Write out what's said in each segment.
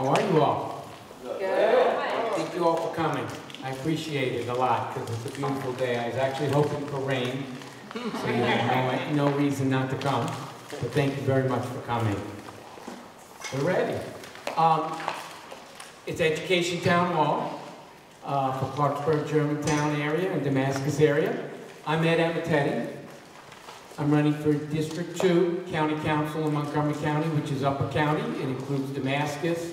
How are you all? Good. Thank you all for coming. I appreciate it a lot because it's a beautiful day. I was actually hoping for rain, so you have no reason not to come. But thank you very much for coming. We're ready. It's Education Town Hall for Clarksburg, Germantown area and Damascus area. I'm Ed Amatetti. I'm running for District 2 County Council in Montgomery County, which is Upper County. It includes Damascus,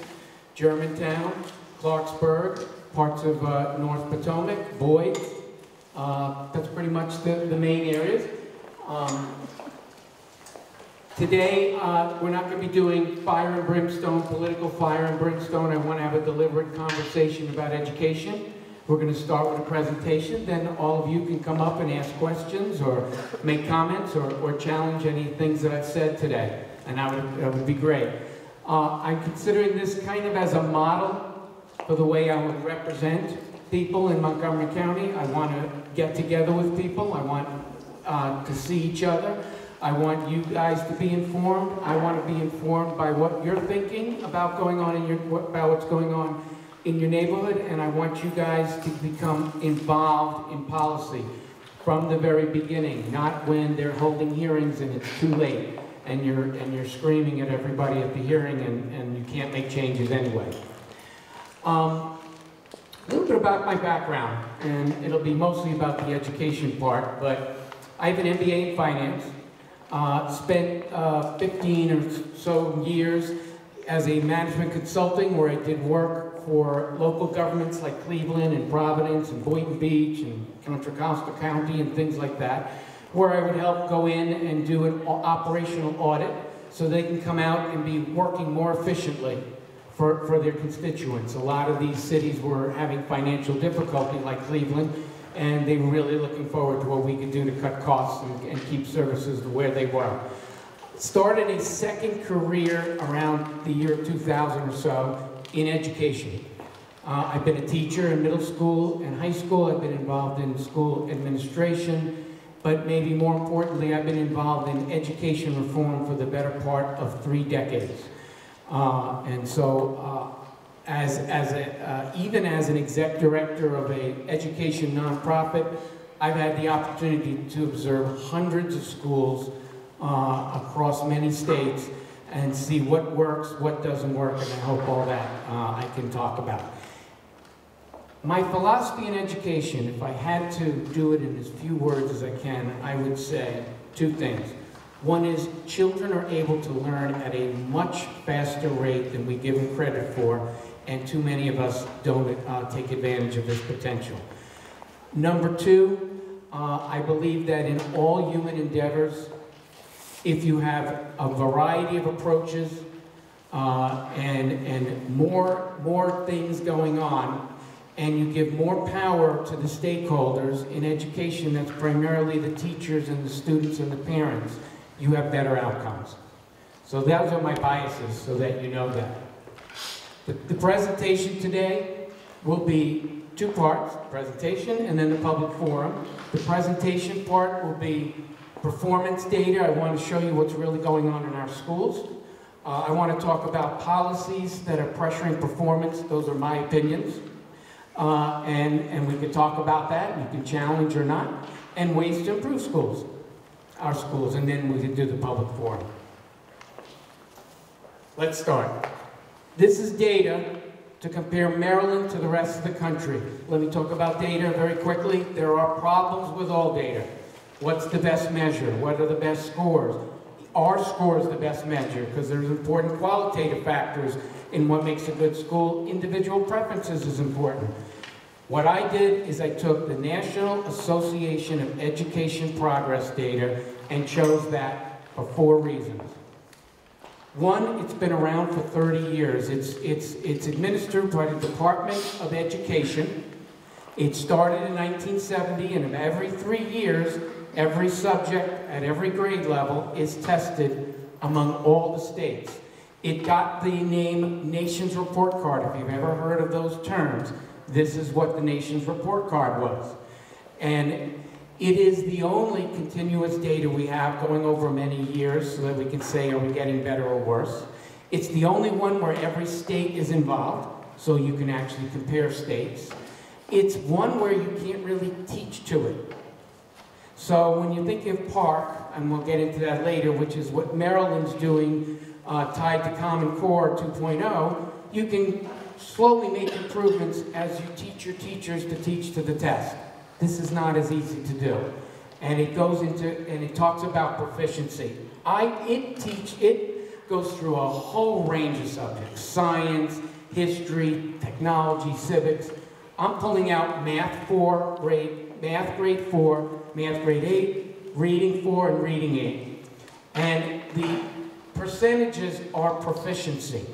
Germantown, Clarksburg, parts of North Potomac, Boyd. That's pretty much the main areas. Today, we're not going to be doing fire and brimstone, political fire and brimstone. I want to have a deliberate conversation about education. We're going to start with a presentation, then all of you can come up and ask questions or make comments or challenge any things that I've said today, and that would be great. I'm considering this kind of as a model for the way I would represent people in Montgomery County. I want to get together with people. I want to see each other. I want you guys to be informed. I want to be informed by what you're thinking about going on in about what's going on in your neighborhood, and I want you guys to become involved in policy from the very beginning, not when they're holding hearings and it's too late and you're screaming at everybody at the hearing and you can't make changes anyway. A little bit about my background, and it'll be mostly about the education part, but I have an MBA in finance. Spent 15 or so years as a management consulting where I did work for local governments like Cleveland and Providence and Boynton Beach and Contra Costa County and things like that, where I would help go in and do an operational audit so they can come out and be working more efficiently for their constituents. A lot of these cities were having financial difficulty like Cleveland, and they were really looking forward to what we could do to cut costs and keep services where they were. Started a second career around the year 2000 or so in education. I've been a teacher in middle school and high school. I've been involved in school administration, but maybe more importantly, I've been involved in education reform for the better part of 3 decades. And so, even as an exec director of an education nonprofit, I've had the opportunity to observe hundreds of schools across many states and see what works, what doesn't work, and I hope all that I can talk about. My philosophy in education, if I had to do it in as few words as I can, I would say 2 things. One is children are able to learn at a much faster rate than we give them credit for, and too many of us don't take advantage of this potential. Number 2, I believe that in all human endeavors, if you have a variety of approaches and more things going on, and you give more power to the stakeholders in education, that's primarily the teachers and the students and the parents, you have better outcomes. So those are my biases, so that you know that. The presentation today will be 2 parts, presentation and then the public forum. The presentation part will be performance data. I want to show you what's really going on in our schools. I want to talk about policies that are pressuring performance. Those are my opinions. And we can talk about that. You can challenge or not. And ways to improve schools, our schools. And then we can do the public forum. Let's start. This is data to compare Maryland to the rest of the country. Let me talk about data very quickly. There are problems with all data. What's the best measure? What are the best scores? Are scores the best measure? Because there's important qualitative factors in what makes a good school. Individual preferences is important. What I did is I took the National Association of Education Progress data and chose that for 4 reasons. 1, it's been around for 30 years. It's administered by the Department of Education. It started in 1970, and every 3 years, every subject at every grade level is tested among all the states. It got the name Nation's Report Card. If you've ever heard of those terms, this is what the Nation's Report Card was. And it is the only continuous data we have going over many years so that we can say, are we getting better or worse? It's the only one where every state is involved, so you can actually compare states. It's one where you can't really teach to it. So when you think of PARCC, and we'll get into that later, which is what Maryland's doing, tied to Common Core 2.0, you can slowly make improvements as you teach your teachers to teach to the test. This is not as easy to do. And it goes into, and it talks about proficiency. It goes through a whole range of subjects: science, history, technology, civics. I'm pulling out math grade 4, math grade 8, reading 4, and reading 8. And the percentages are proficiency.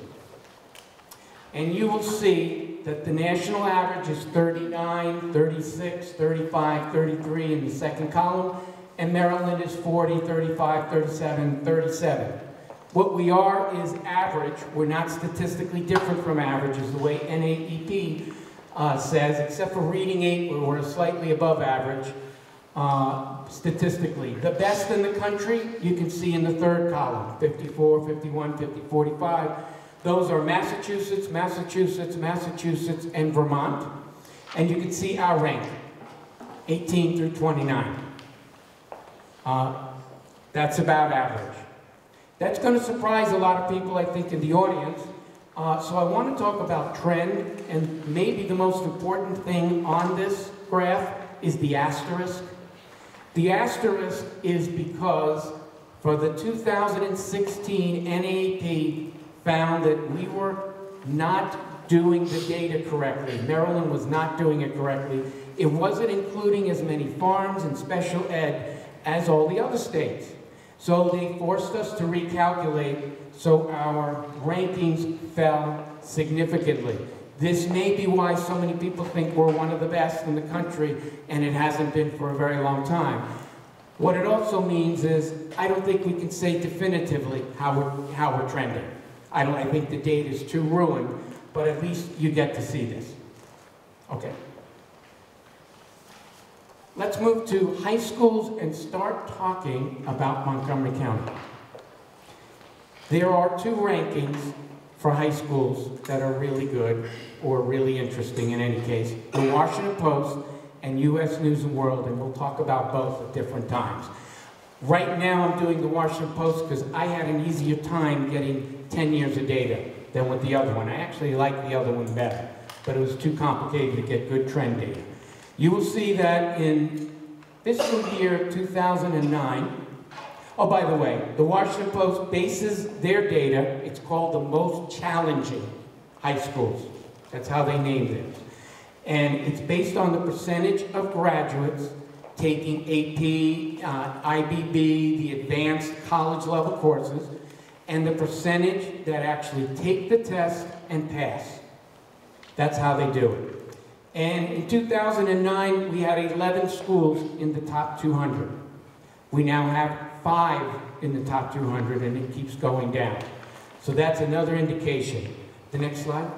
And you will see that the national average is 39, 36, 35, 33 in the second column, and Maryland is 40, 35, 37, 37. What we are is average. We're not statistically different from averages, the way NAEP says, except for reading 8, where we're slightly above average statistically. The best in the country, you can see in the third column, 54, 51, 50, 45. Those are Massachusetts, Massachusetts, Massachusetts, and Vermont. And you can see our rank, 18 through 29. That's about average. That's going to surprise a lot of people, I think, in the audience. So I want to talk about trend, and maybe the most important thing on this graph is the asterisk. The asterisk is because for the 2016 NAEP found that we were not doing the data correctly. Maryland was not doing it correctly. It wasn't including as many farms and special ed as all the other states. So they forced us to recalculate, so our rankings fell significantly. This may be why so many people think we're one of the best in the country, and it hasn't been for a very long time. What it also means is, I don't think we can say definitively how we're trending. I think the data is too ruined, but at least you get to see this. Okay. Let's move to high schools and start talking about Montgomery County. There are 2 rankings for high schools that are really good or really interesting in any case. The Washington Post and US News and World, and we'll talk about both at different times. Right now I'm doing the Washington Post because I had an easier time getting 10 years of data than with the other one. I actually like the other one better, but it was too complicated to get good trend data. You will see that in fiscal year 2009, oh, by the way, the Washington Post bases their data, it's called the most challenging high schools. That's how they named it. And it's based on the percentage of graduates taking AP, IBB, the advanced college level courses, and the percentage that actually take the test and pass. That's how they do it. And in 2009, we had 11 schools in the top 200. We now have 5 in the top 200, and it keeps going down. So that's another indication. The next slide.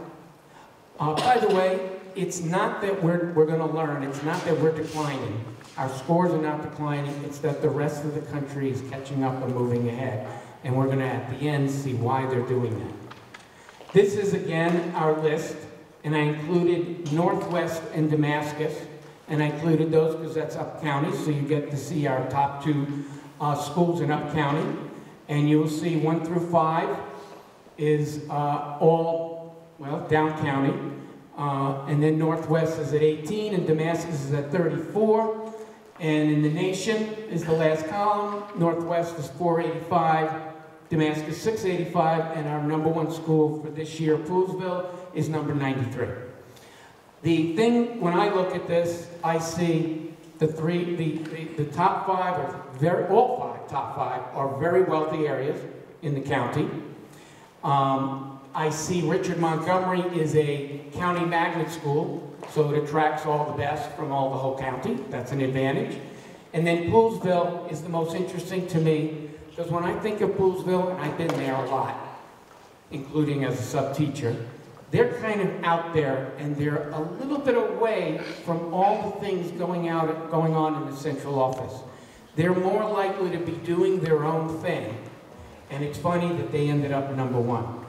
By the way, it's not that we're going to learn. It's not that we're declining. Our scores are not declining. It's that the rest of the country is catching up and moving ahead. And we're going to, at the end, see why they're doing that. This is, again, our list. And I included Northwest and Damascus. And I included those because that's up county. So you get to see our top 2 schools in up county. And you will see 1 through 5 is all, well, down county. And then Northwest is at 18 and Damascus is at 34. And in the nation is the last column. Northwest is 485, Damascus 685, and our #1 school for this year, Poolesville, is number 93. The thing, when I look at this, I see the top 5 are all 5 top 5 are very wealthy areas in the county. I see Richard Montgomery is a county magnet school, so it attracts all the best from the whole county. That's an advantage. And then Poolesville is the most interesting to me, because when I think of Poolesville, and I've been there a lot, including as a sub-teacher, they're kind of out there, and they're a little bit away from all the things going on in the central office. They're more likely to be doing their own thing. And it's funny that they ended up #1.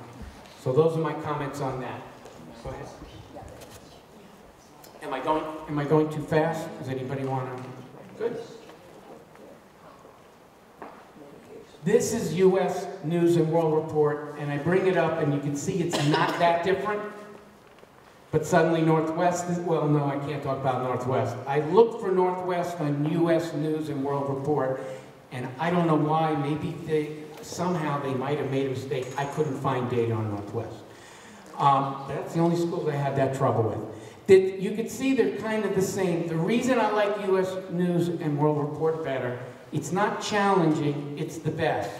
So those are my comments on that. Go ahead. Am I going too fast? Does anybody want to? Good. This is U.S. News and World Report, and I bring it up, and you can see it's not that different. But suddenly Northwest is, well, no, I can't talk about Northwest. I looked for Northwest on U.S. News and World Report, and I don't know why. Maybe somehow they might have made a mistake. I couldn't find data on Northwest. That's the only schools I had that trouble with. You can see they're kind of the same. The reason I like U.S. News and World Report better, it's not challenging, it's the best.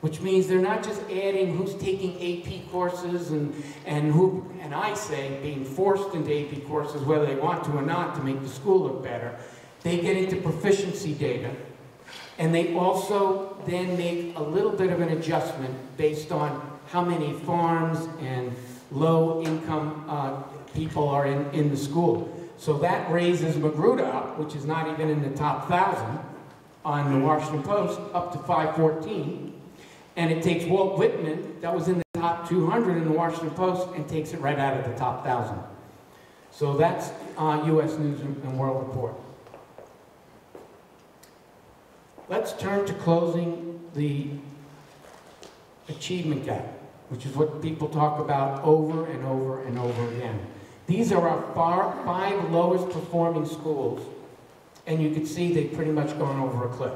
Which means they're not just adding who's taking AP courses and I say being forced into AP courses whether they want to or not to make the school look better. They get into proficiency data, and they also then make a little bit of an adjustment based on how many farms and low-income people are in the school. So that raises Magruder up, which is not even in the top 1,000 on the Washington Post, up to 514. And it takes Walt Whitman, that was in the top 200 in the Washington Post, and takes it right out of the top 1,000. So that's U.S. News and World Report. Let's turn to closing the achievement gap, which is what people talk about over and over and over again. These are our 5 lowest performing schools, and you can see they've pretty much gone over a cliff.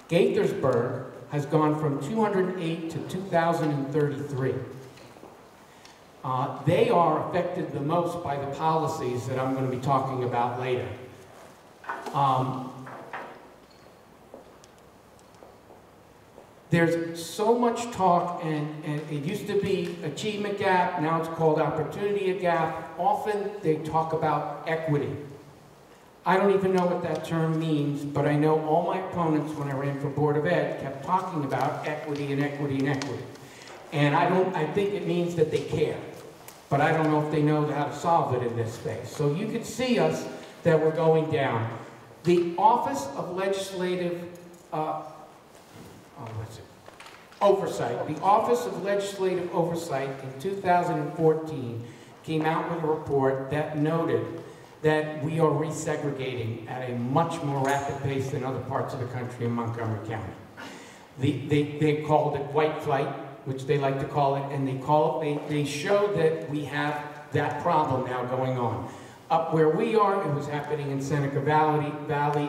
Gaithersburg has gone from 208 to 2,033. They are affected the most by the policies that I'm going to be talking about later. There's so much talk, and it used to be achievement gap, now it's called opportunity gap. Often they talk about equity. I don't even know what that term means, but I know all my opponents when I ran for Board of Ed kept talking about equity and equity and equity. And I think it means that they care, but I don't know if they know how to solve it in this space. So you can see us that we're going down. The Office of Legislative Oversight. The Office of Legislative Oversight in 2014 came out with a report that noted that we are resegregating at a much more rapid pace than other parts of the country in Montgomery County. They called it white flight, which they like to call it, and they show that we have that problem now going on. Up where we are, it was happening in Seneca Valley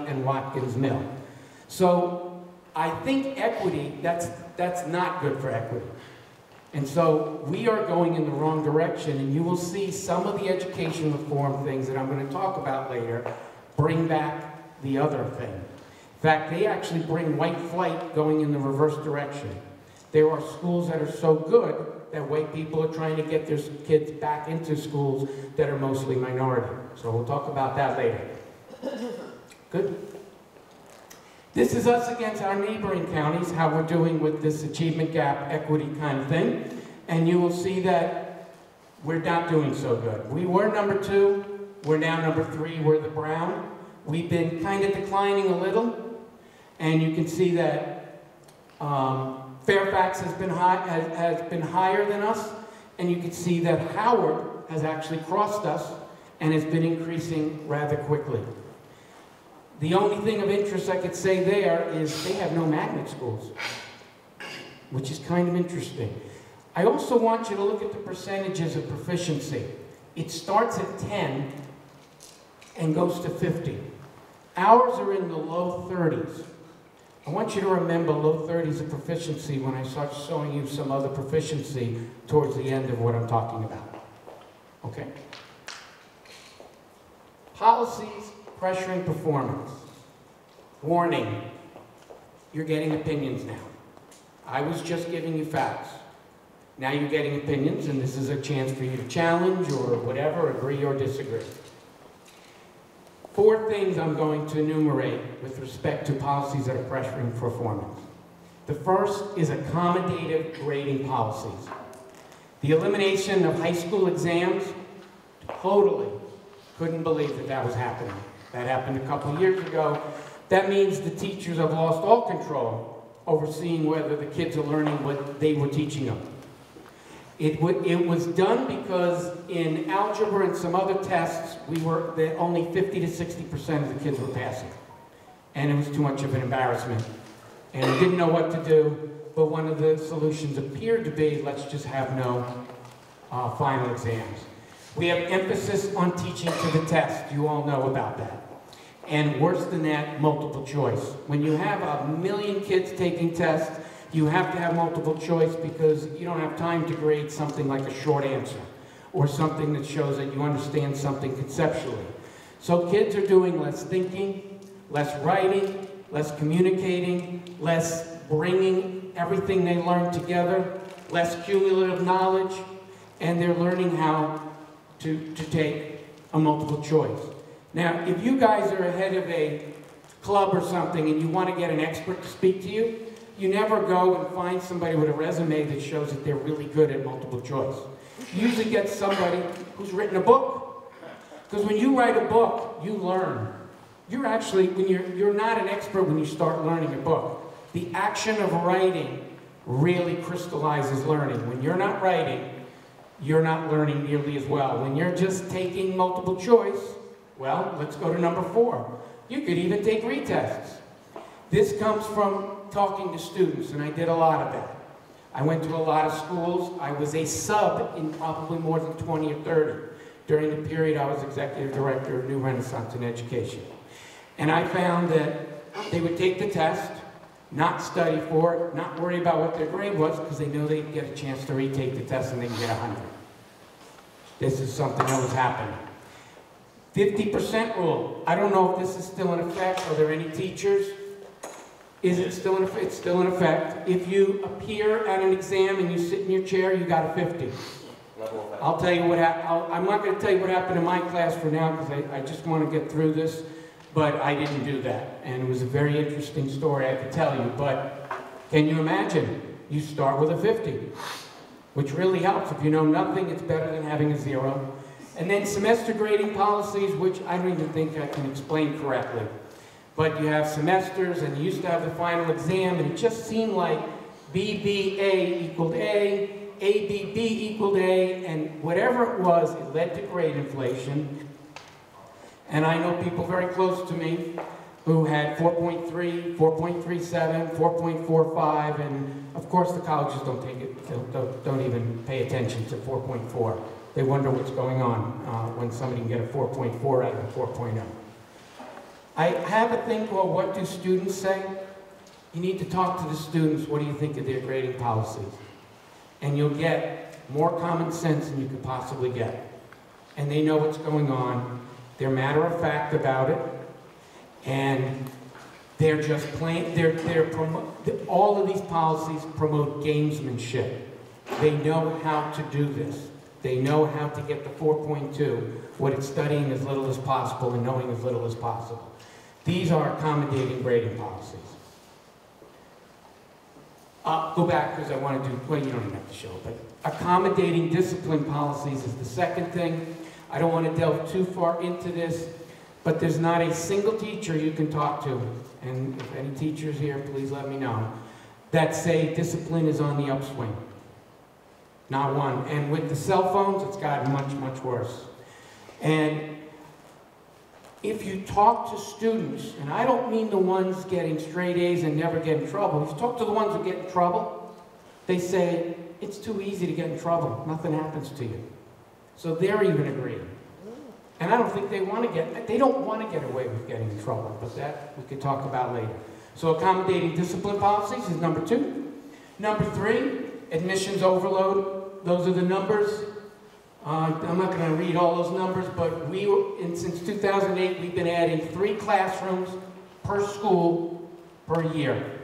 and Watkins Mill. So I think equity, that's not good for equity. And so we are going in the wrong direction, and you will see some of the education reform things that I'm going to talk about later bring back the other thing. In fact, they actually bring white flight going in the reverse direction. There are schools that are so good that white people are trying to get their kids back into schools that are mostly minority. So we'll talk about that later. Good. This is us against our neighboring counties, how we're doing with this achievement gap equity kind of thing. And you will see that we're not doing so good. We were number 2, we're now number 3, we're the brown. We've been kind of declining a little. And you can see that Fairfax has been higher than us. And you can see that Howard has actually crossed us and has been increasing rather quickly. The only thing of interest I could say there is they have no magnet schools, which is kind of interesting. I also want you to look at the percentages of proficiency. It starts at 10 and goes to 50. Ours are in the low 30s. I want you to remember low 30s of proficiency when I start showing you some other proficiency towards the end of what I'm talking about. Okay? Policies pressuring performance. Warning, you're getting opinions now. I was just giving you facts. Now you're getting opinions, and this is a chance for you to challenge or whatever, agree or disagree. 4 things I'm going to enumerate with respect to policies that are pressuring performance. The first is accommodative grading policies. The elimination of high school exams, totally couldn't believe that that was happening. That happened a couple of years ago. That means the teachers have lost all control over seeing whether the kids are learning what they were teaching them. It was done because in algebra and some other tests, only 50 to 60% of the kids were passing. And it was too much of an embarrassment. And we didn't know what to do, but one of the solutions appeared to be, let's just have no final exams. We have emphasis on teaching to the test. You all know about that. And worse than that, multiple choice. When you have 1 million kids taking tests, you have to have multiple choice because you don't have time to grade something like a short answer or something that shows that you understand something conceptually. So kids are doing less thinking, less writing, less communicating, less bringing everything they learn together, less cumulative knowledge, and they're learning how to take a multiple choice. Now, if you guys are ahead of a club or something and you want to get an expert to speak to you, you never go and find somebody with a resume that shows that they're really good at multiple choice. You usually get somebody who's written a book. Because when you write a book, you learn. You're actually, you're not an expert when you start learning a book. The action of writing really crystallizes learning. When you're not writing, you're not learning nearly as well. When you're just taking multiple choice, well, let's go to number 4. You could even take retests. This comes from talking to students, and I did a lot of that. I went to a lot of schools. I was a sub in probably more than 20 or 30 during the period I was executive director of New Renaissance in Education. And I found that they would take the test, not study for it, not worry about what their grade was, because they knew they'd get a chance to retake the test and they'd get 100. This is something that was happening. 50% rule. I don't know if this is still in effect. Are there any teachers? Is it still in effect? It's still in effect. If you appear at an exam and you sit in your chair, you got a 50. I'll tell you what happened. I'm not going to tell you what happened in my class for now because I just want to get through this. But I didn't do that. And it was a very interesting story I could tell you. But can you imagine? You start with a 50, which really helps. If you know nothing, it's better than having a 0. And then semester grading policies, which I don't even think I can explain correctly. But you have semesters, and you used to have the final exam, and it just seemed like BBA equaled A, ABB equaled A, and whatever it was, it led to grade inflation. And I know people very close to me who had 4.3, 4.37, 4.45, and of course the colleges don't take it, don't even pay attention to 4.4. They wonder what's going on when somebody can get a 4.4 out of a 4.0. I have a thing called What Do Students Say? You need to talk to the students, what do you think of their grading policies? And you'll get more common sense than you could possibly get. And they know what's going on. They're matter of fact about it. And they're just plain, all of these policies promote gamesmanship. They know how to do this. They know how to get the 4.2, what it's studying as little as possible and knowing as little as possible. These are accommodating grading policies. Go back because I want to do, well, you don't even have to show it, but accommodating discipline policies is the second thing. I don't want to delve too far into this, but there's not a single teacher you can talk to, and if any teachers here, please let me know, that say discipline is on the upswing. Not one. And with the cell phones, it's gotten much, much worse. And if you talk to students, and I don't mean the ones getting straight A's and never get in trouble, if you talk to the ones who get in trouble, they say, it's too easy to get in trouble. Nothing happens to you. So they're even agreeing. And I don't think they don't want to get away with getting in trouble, but that we could talk about later. So accommodating discipline policies is number 2. Number 3, admissions overload. Those are the numbers. I'm not going to read all those numbers, but since 2008, we've been adding 3 classrooms per school per year.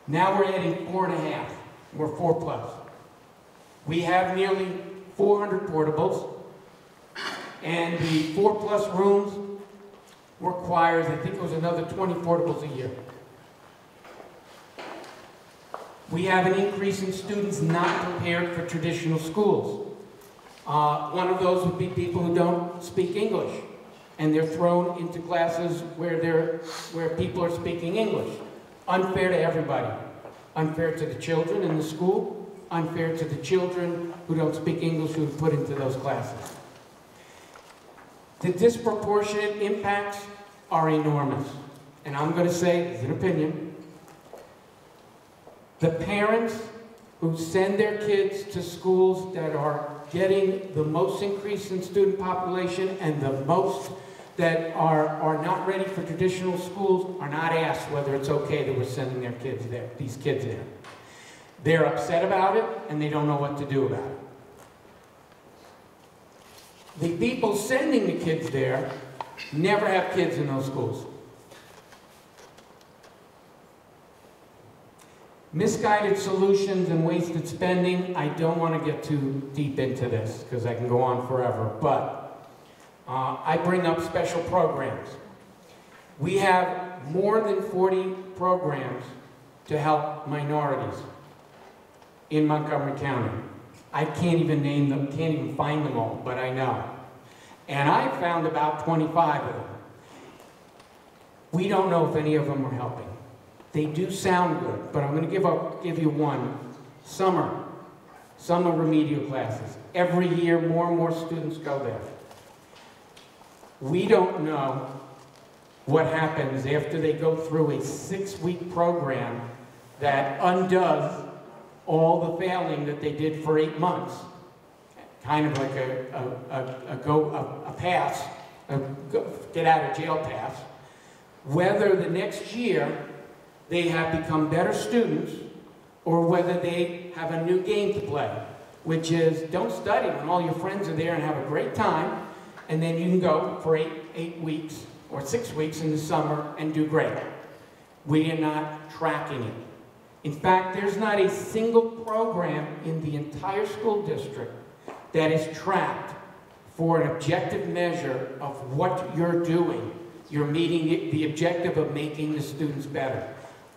Now we're adding 4.5. We're 4+. We have nearly 400 portables, and the 4+ rooms requires, I think it was another 20 portables a year. We have an increase in students not prepared for traditional schools. One of those would be people who don't speak English, and they're thrown into classes where people are speaking English. Unfair to everybody. Unfair to the children in the school, unfair to the children who don't speak English who are put into those classes. The disproportionate impacts are enormous. And I'm going to say, as an opinion, the parents who send their kids to schools that are getting the most increase in student population and the most that are not ready for traditional schools are not asked whether it's okay that we're sending their kids there, these kids there. They're upset about it and they don't know what to do about it. The people sending the kids there never have kids in those schools. Misguided solutions and wasted spending, I don't want to get too deep into this because I can go on forever, but I bring up special programs. We have more than 40 programs to help minorities in Montgomery County. I can't even name them, can't even find them all, but I know. And I found about 25 of them. We don't know if any of them are helping. They do sound good, but I'm going to give you one. Summer remedial classes. Every year, more and more students go there. We don't know what happens after they go through a 6-week program that undoes all the failing that they did for 8 months. Kind of like a pass, a get out of jail pass. Whether the next year they have become better students or whether they have a new game to play, which is don't study when all your friends are there and have a great time, and then you can go for 8 weeks or 6 weeks in the summer and do great. We are not tracking it. In fact, there's not a single program in the entire school district that is tracked for an objective measure of what you're doing. You're meeting the objective of making the students better.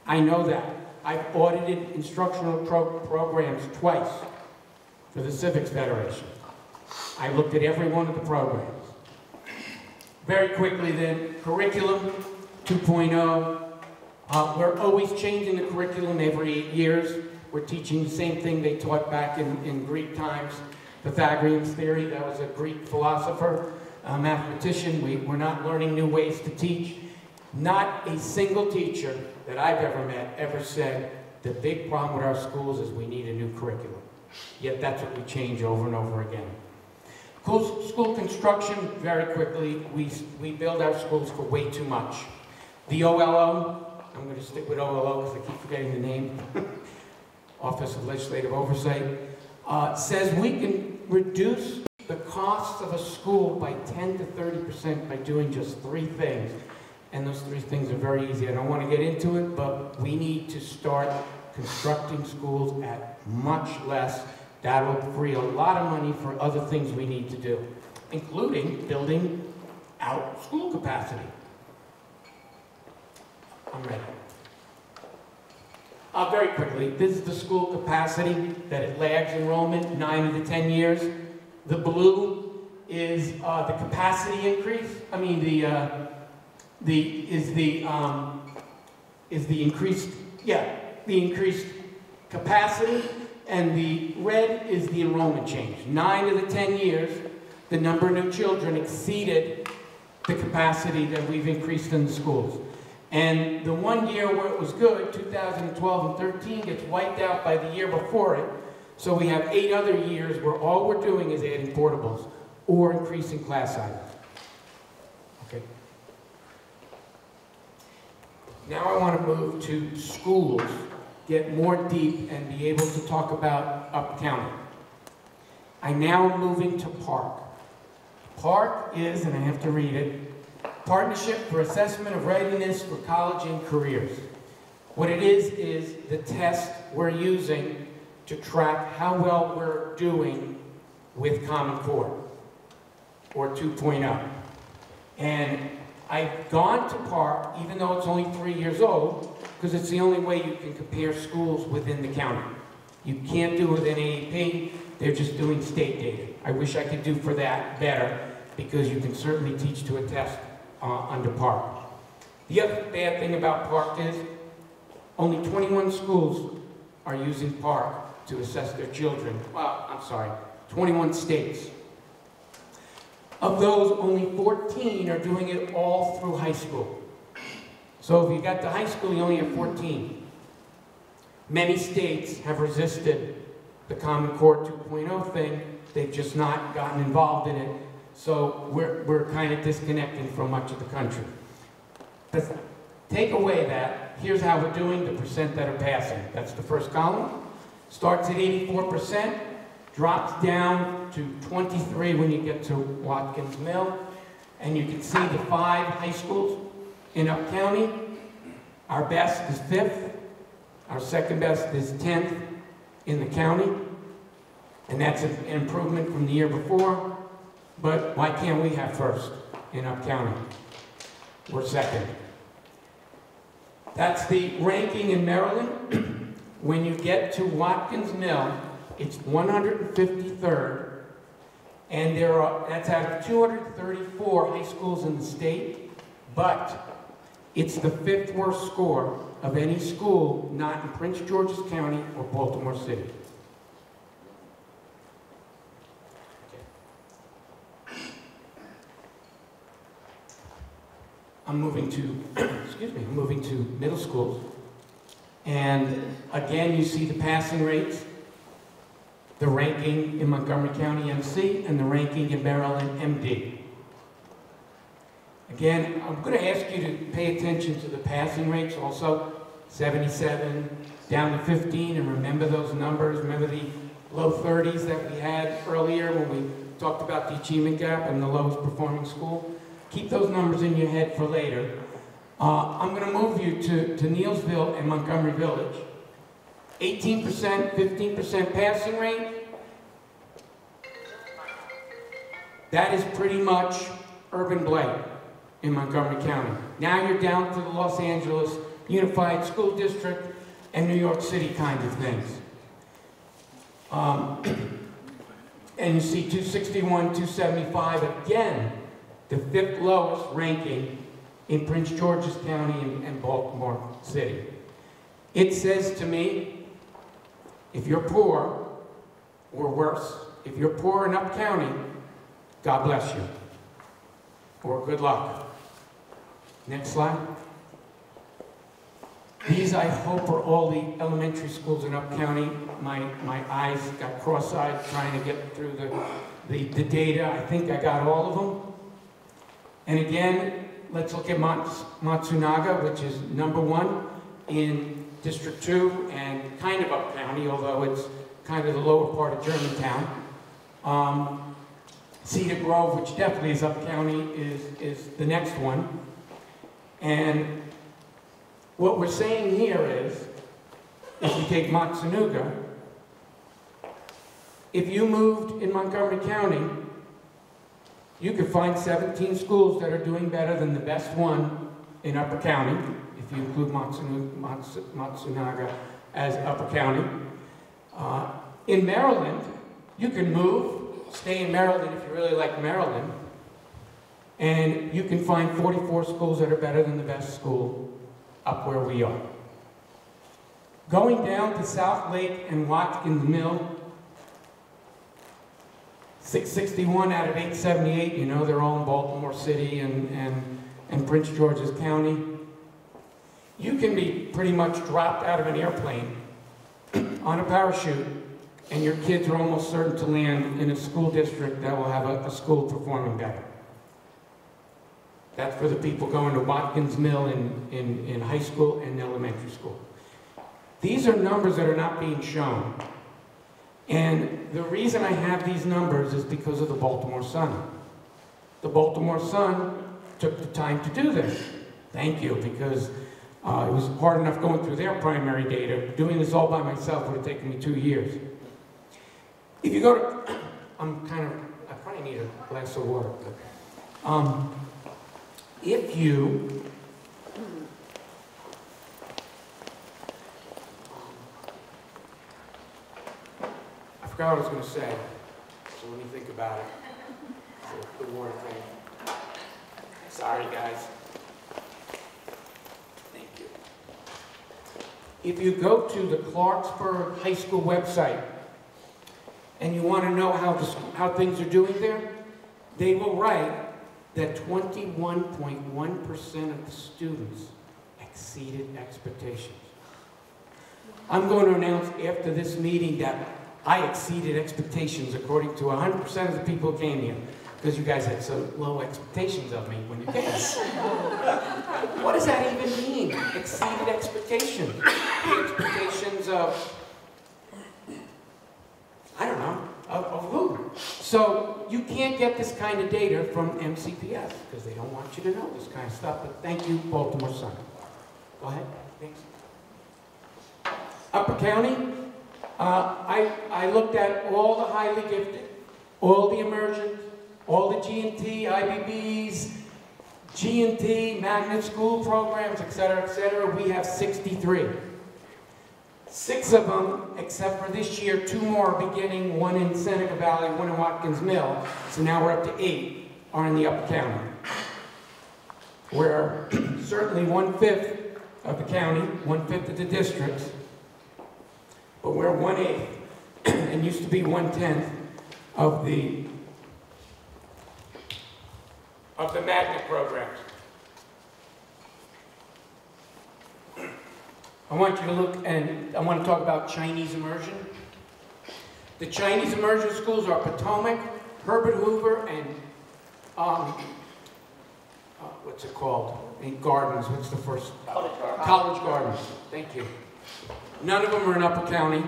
I know that. I've audited instructional programs twice for the Civics Federation. I looked at every one of the programs. Very quickly then, curriculum 2.0. We're always changing the curriculum every 8 years. We're teaching the same thing they taught back in Greek times. Pythagorean's theory, that was a Greek philosopher, a mathematician. We're not learning new ways to teach. Not a single teacher that I've ever met ever said, the big problem with our schools is we need a new curriculum. Yet that's what we change over and over again. School construction, very quickly, we build our schools for way too much. The OLO, I'm going to stick with OLO because I keep forgetting the name, Office of Legislative Oversight, says we can reduce the costs of a school by 10 to 30% by doing just 3 things. And those 3 things are very easy. I don't want to get into it, but we need to start constructing schools at much less. That'll free a lot of money for other things we need to do, including building out school capacity. I'm ready. Very quickly, this is the school capacity that it lags enrollment 9 of the 10 years. The blue is the capacity increase. I mean the increased capacity, and the red is the enrollment change. 9 of the 10 years, the number of new children exceeded the capacity that we've increased in the schools. And the 1 year where it was good, 2012 and 13, gets wiped out by the year before it. So we have 8 other years where all we're doing is adding portables or increasing class sizes. Okay. Now I want to move to schools, get more deep and be able to talk about up-county. I now am moving to PARCC. PARCC is, and I have to read it, Partnership for Assessment of Readiness for College and Careers. What it is the test we're using to track how well we're doing with Common Core, or 2.0. And I've gone to PARCC, even though it's only 3 years old, because it's the only way you can compare schools within the county. You can't do it with an AEP, they're just doing state data. I wish I could do for that better, because you can certainly teach to a test under PARCC. The other bad thing about PARCC is only 21 schools are using PARCC to assess their children. Well, I'm sorry, 21 states. Of those, only 14 are doing it all through high school. So if you got to high school, you only have 14. Many states have resisted the Common Core 2.0 thing. They've just not gotten involved in it. So we're kind of disconnected from much of the country. But take away that, here's how we're doing, the percent that are passing. That's the first column. Starts at 84%, drops down to 23 when you get to Watkins Mill. And you can see the 5 high schools in Up County. Our best is 5th. Our second best is 10th in the county. And that's an improvement from the year before. But why can't we have first in Up County? We're second. That's the ranking in Maryland. When you get to Watkins Mill, it's 153rd, and that's out of 234 high schools in the state, but it's the 5th worst score of any school not in Prince George's County or Baltimore City. I'm moving to middle schools. And again, you see the passing rates, the ranking in Montgomery County MC, and the ranking in Maryland MD. Again, I'm going to ask you to pay attention to the passing rates also. 77 down to 15, and remember those numbers. Remember the low 30s that we had earlier when we talked about the achievement gap and the lowest performing school. Keep those numbers in your head for later. I'm going to move you to Neillsville and Montgomery Village. 18%, 15% passing rate. That is pretty much urban blight in Montgomery County. Now you're down to the Los Angeles Unified School District and New York City kind of things. And you see 261, 275, again, the 5th lowest ranking in Prince George's County and Baltimore City. It says to me, if you're poor, or worse, if you're poor in Up County, God bless you, or good luck. Next slide. These, I hope, are all the elementary schools in Up County. My eyes got cross-eyed trying to get through the data. I think I got all of them. And again, let's look at Matsunaga, which is #1 in District 2 and kind of Up County, although it's kind of the lower part of Germantown. Cedar Grove, which definitely is Up County, is the next one. And what we're saying here is, if you take Matsunaga, if you moved in Montgomery County, you could find 17 schools that are doing better than the best one in Upper County, if you include Matsunaga as Upper County. In Maryland, you can move, stay in Maryland if you really like Maryland, and you can find 44 schools that are better than the best school up where we are. Going down to South Lake and Watkins Mill, 661 out of 878, you know, they're all in Baltimore City and Prince George's County. You can be pretty much dropped out of an airplane on a parachute, and your kids are almost certain to land in a school district that will have a school performing better. That's for the people going to Watkins Mill in high school and elementary school. These are numbers that are not being shown. And the reason I have these numbers is because of the Baltimore Sun. The Baltimore Sun took the time to do this. Thank you, because it was hard enough going through their primary data. Doing this all by myself would have taken me 2 years. If you go to, I probably need a glass of water. But, if you, I forgot what I was going to say, so let me think about it. The water thing. Sorry, guys. Thank you. If you go to the Clarksburg High School website and you want to know how things are doing there, they will write that 21.1% of the students exceeded expectations. I'm going to announce after this meeting that I exceeded expectations according to 100% of the people who came here, because you guys had so low expectations of me when you came. What does that even mean? Exceeded expectations. The expectations of, I don't know, of who? So you can't get this kind of data from MCPS because they don't want you to know this kind of stuff. But thank you, Baltimore Sun. Go ahead. Thanks. Upper County, I looked at all the highly gifted, all the emergent, all the G&T, IBBs, G&T, magnet school programs, et cetera, we have 63. 6 of them, except for this year, 2 more beginning, 1 in Seneca Valley, 1 in Watkins Mill, so now we're up to 8, are in the Upper County. We're certainly 1/5 of the county, 1/5 of the districts, but we're 1/8, and used to be 1/10 of the magnet programs. I want you to look, and I want to talk about Chinese immersion. The Chinese immersion schools are Potomac, Herbert Hoover, and what's it called? In Gardens. What's the first? College Gardens. Thank you. None of them are in Upper County.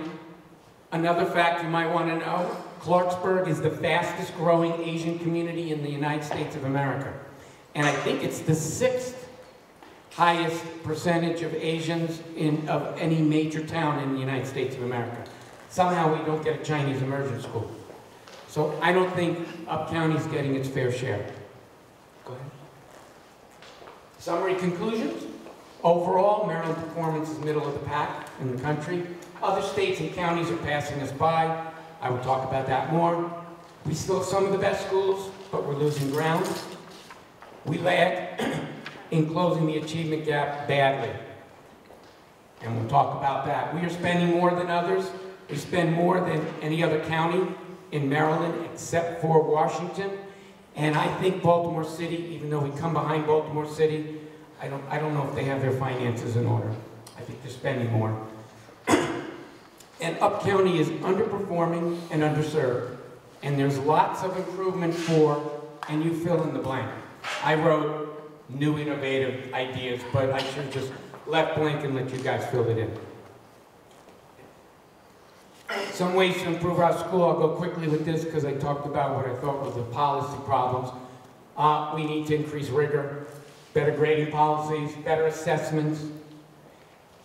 Another fact you might want to know: Clarksburg is the fastest growing Asian community in the United States of America, and I think it's the 6th highest percentage of Asians of any major town in the United States of America. Somehow we don't get a Chinese immersion school. So I don't think Up County's getting its fair share. Go ahead. Summary conclusions. Overall, Maryland performance is middle of the pack in the country. Other states and counties are passing us by. I will talk about that more. We still have some of the best schools, but we're losing ground. We lag in closing the achievement gap badly. And we'll talk about that. We are spending more than others. We spend more than any other county in Maryland except for Washington. And I think Baltimore City, even though we come behind Baltimore City, I don't know if they have their finances in order. I think they're spending more. And Up County is underperforming and underserved. And there's lots of improvement for, and you fill in the blank. I wrote new innovative ideas, but I should have just left blank and let you guys fill it in. Some ways to improve our school. I'll go quickly with this because I talked about what I thought were the policy problems. We need to increase rigor, better grading policies, better assessments.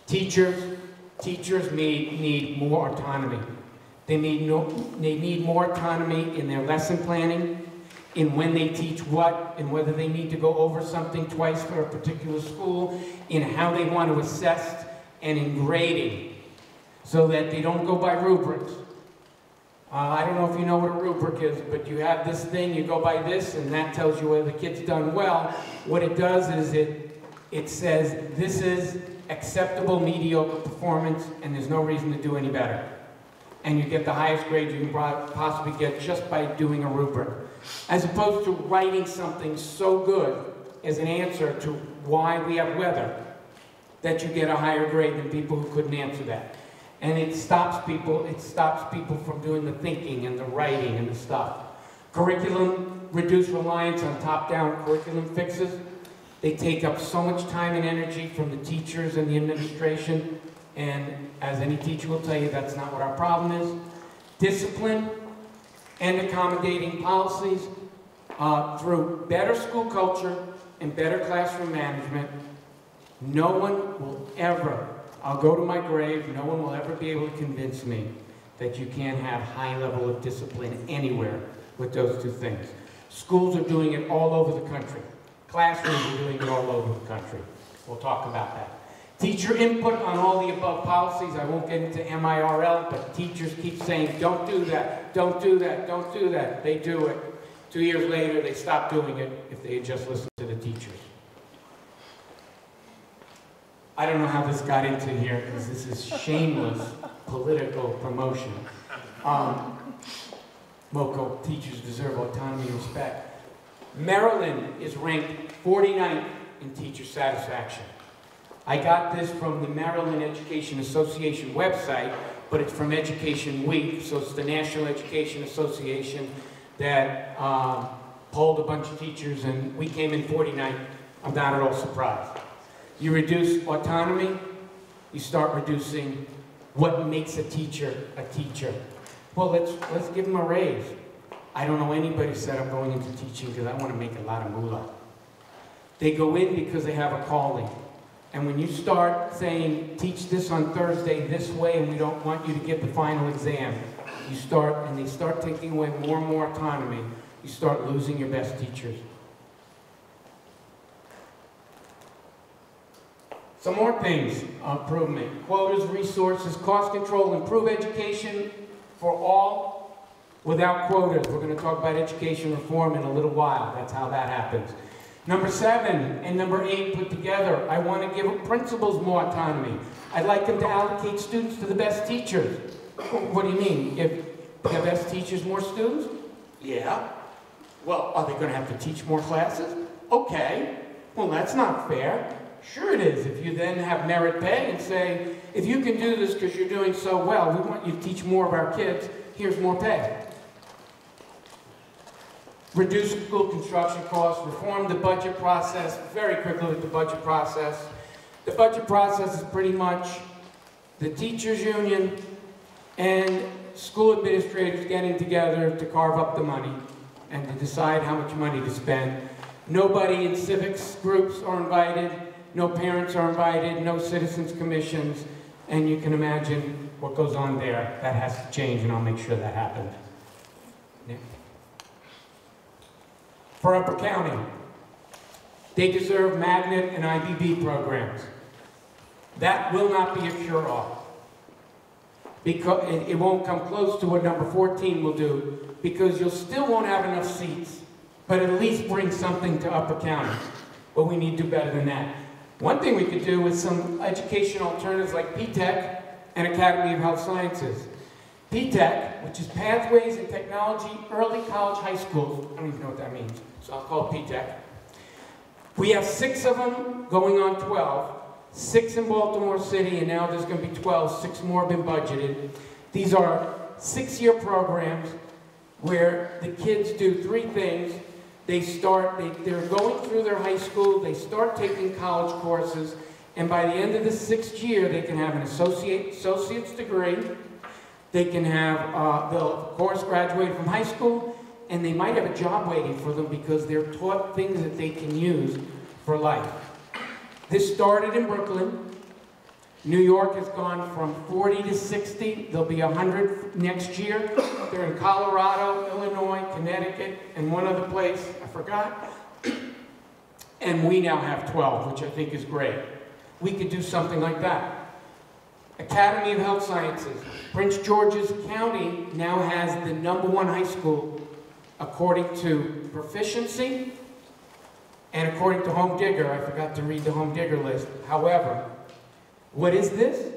Teachers need more autonomy. They need more autonomy in their lesson planning, in when they teach what, and whether they need to go over something twice for a particular school, in how they want to assess, and in grading, so that they don't go by rubrics. I don't know if you know what a rubric is, but you have this thing, you go by this, and that tells you whether the kid's done well. What it does is it says, this is acceptable mediocre performance, and there's no reason to do any better. And you get the highest grade you can possibly get just by doing a rubric. As opposed to writing something so good as an answer to why we have weather, that you get a higher grade than people who couldn't answer that. And it stops people from doing the thinking and the writing and the stuff. Curriculum, reduce reliance on top-down curriculum fixes. They take up so much time and energy from the teachers and the administration, and as any teacher will tell you, that's not what our problem is. Discipline and accommodating policies through better school culture and better classroom management. No one will ever, I'll go to my grave, no one will ever be able to convince me that you can't have high level of discipline anywhere with those two things. Schools are doing it all over the country. Classrooms are doing it all over the country. We'll talk about that. Teacher input on all the above policies. I won't get into MIRL, but teachers keep saying, don't do that, don't do that, don't do that. They do it. 2 years later, they stop doing it if they had just listened to the teachers. I don't know how this got into here, because this is shameless political promotion. MoCo teachers deserve autonomy and respect. Maryland is ranked 49th in teacher satisfaction. I got this from the Maryland Education Association website, but it's from Education Week, so it's the National Education Association that polled a bunch of teachers, and we came in 49th. I'm not at all surprised. You reduce autonomy, you start reducing what makes a teacher a teacher. Well, let's give them a raise. I don't know anybody said I'm going into teaching because I want to make a lot of moolah. They go in because they have a calling. And when you start saying, teach this on Thursday this way, and we don't want you to get the final exam, they start taking away more and more autonomy, you start losing your best teachers. Some more things, improvement. Quotas, resources, cost control, improve education for all without quotas. We're going to talk about education reform in a little while. That's how that happens. Number 7 and number 8 put together. I want to give principals more autonomy. I'd like them to allocate students to the best teachers. What do you mean? If the best teachers more students? Yeah. Well, are they going to have to teach more classes? Okay. Well, that's not fair. Sure it is. If you then have merit pay and say, if you can do this because you're doing so well, we want you to teach more of our kids, here's more pay. Reduce school construction costs, reform the budget process, very quickly with the budget process. The budget process is pretty much the teachers' union and school administrators getting together to carve up the money and to decide how much money to spend. Nobody in civics groups are invited, no parents are invited, no citizens commissions, and you can imagine what goes on there. That has to change, and I'll make sure that happens. Nick? For Upper County, they deserve magnet and IBB programs. That will not be a cure-all. Because it won't come close to what number 14 will do, because you still won't have enough seats, but at least bring something to Upper County. But we need to do better than that. One thing we could do is some education alternatives like PTech and Academy of Health Sciences. PTech, which is Pathways in Technology, Early College, High Schools. I don't even know what that means, so I'll call it PTech. We have 6 of them going on 12. 6 in Baltimore City, and now there's going to be 12. 6 more have been budgeted. These are 6-year programs where the kids do 3 things. They're going through their high school, they start taking college courses, and by the end of the 6th year, they can have an associate's degree. They can have, they'll of course graduate from high school, and they might have a job waiting for them because they're taught things that they can use for life. This started in Brooklyn. New York has gone from 40 to 60. There'll be 100 next year. They're in Colorado, Illinois, Connecticut, and one other place, I forgot. And we now have 12, which I think is great. We could do something like that. Academy of Health Sciences. Prince George's County now has the #1 high school according to proficiency and according to Home Digger. I forgot to read the Home Digger list. However, what is this?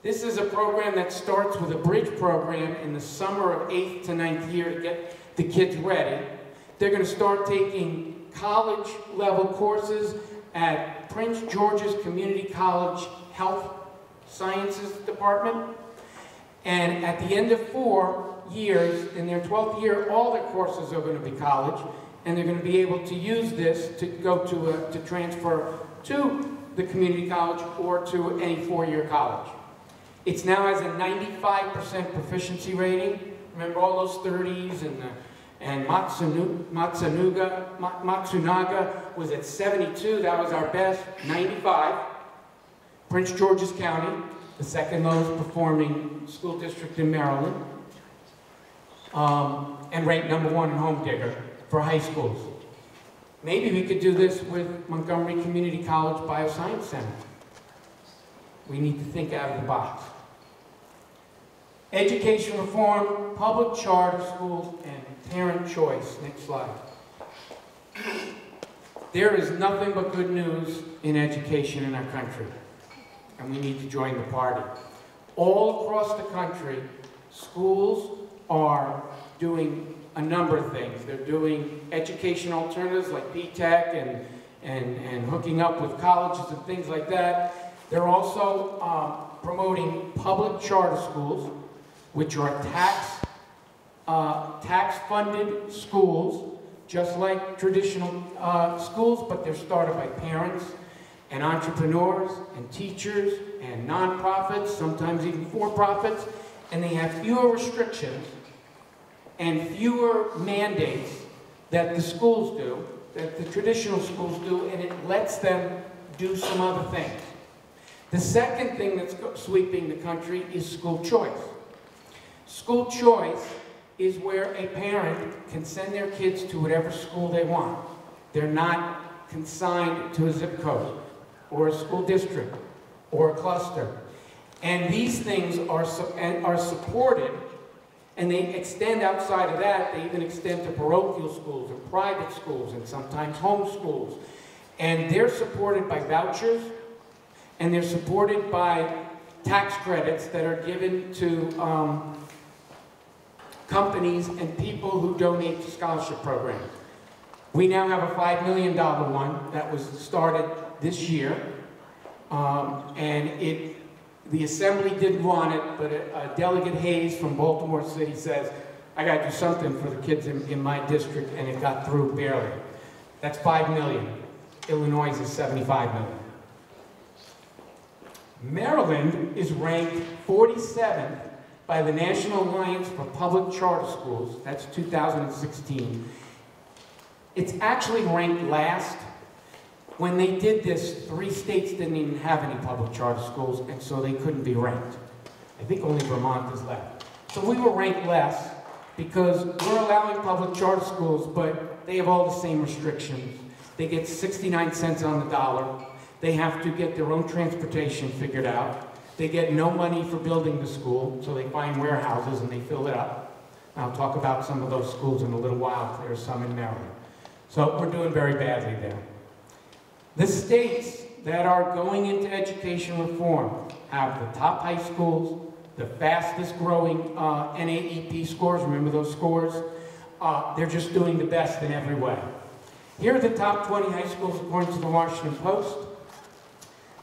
This is a program that starts with a bridge program in the summer of 8th to 9th year to get the kids ready. They're going to start taking college-level courses at Prince George's Community College Health Sciences Department. And at the end of 4 years, in their 12th year, all their courses are going to be college. And they're going to be able to use this to go to transfer to the community college or to any 4-year college. It now has a 95% proficiency rating. Remember all those 30s and Matsunaga was at 72. That was our best, 95. Prince George's County, the 2nd lowest performing school district in Maryland, and ranked #1 in Home Digger for high schools. Maybe we could do this with Montgomery Community College Bioscience Center. We need to think out of the box. Education reform, public charter schools, and parent choice. Next slide. There is nothing but good news in education in our country. and we need to join the party. All across the country, schools are doing a number of things. They're doing education alternatives like PTech and hooking up with colleges and things like that. They're also promoting public charter schools, which are tax-funded schools, just like traditional schools, but they're started by parents and entrepreneurs and teachers and nonprofits, sometimes even for-profits, and they have fewer restrictions and fewer mandates that the schools do, that the traditional schools do, and it lets them do some other things. The second thing that's sweeping the country is school choice. School choice is where a parent can send their kids to whatever school they want. They're not consigned to a zip code or a school district or a cluster. And these things are supported, and they extend outside of that. They even extend to parochial schools and private schools and sometimes home schools. And they're supported by vouchers, and they're supported by tax credits that are given to companies and people who donate to scholarship programs. We now have a $5 million one that was started this year, and the Assembly didn't want it, but Delegate Hayes from Baltimore City says, I got to do something for the kids in my district, and it got through barely. That's $5 million. Illinois is $75 million. Maryland is ranked 47th by the National Alliance for Public Charter Schools. That's 2016. It's actually ranked last. When they did this, 3 states didn't even have any public charter schools, and so they couldn't be ranked. I think only Vermont is left. So we were ranked less because we're allowing public charter schools, but they have all the same restrictions. They get 69 cents on the dollar. They have to get their own transportation figured out. They get no money for building the school, so they find warehouses and they fill it up. I'll talk about some of those schools in a little while. There are some in Maryland. So we're doing very badly there. The states that are going into education reform have the top high schools, the fastest growing NAEP scores. Remember those scores? They're just doing the best in every way. Here are the top 20 high schools according to the Washington Post.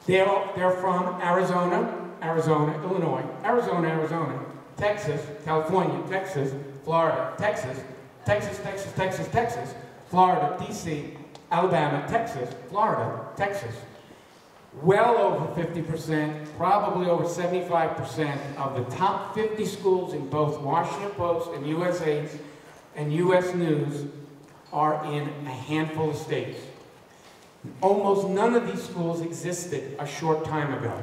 They're from Arizona, Illinois, Arizona, Texas, California, Texas, Florida, Texas, Florida, DC, Alabama, Texas, Florida, Texas. Well over 50%, probably over 75% of the top 50 schools in both Washington Post and USA and US News are in a handful of states. Almost none of these schools existed a short time ago,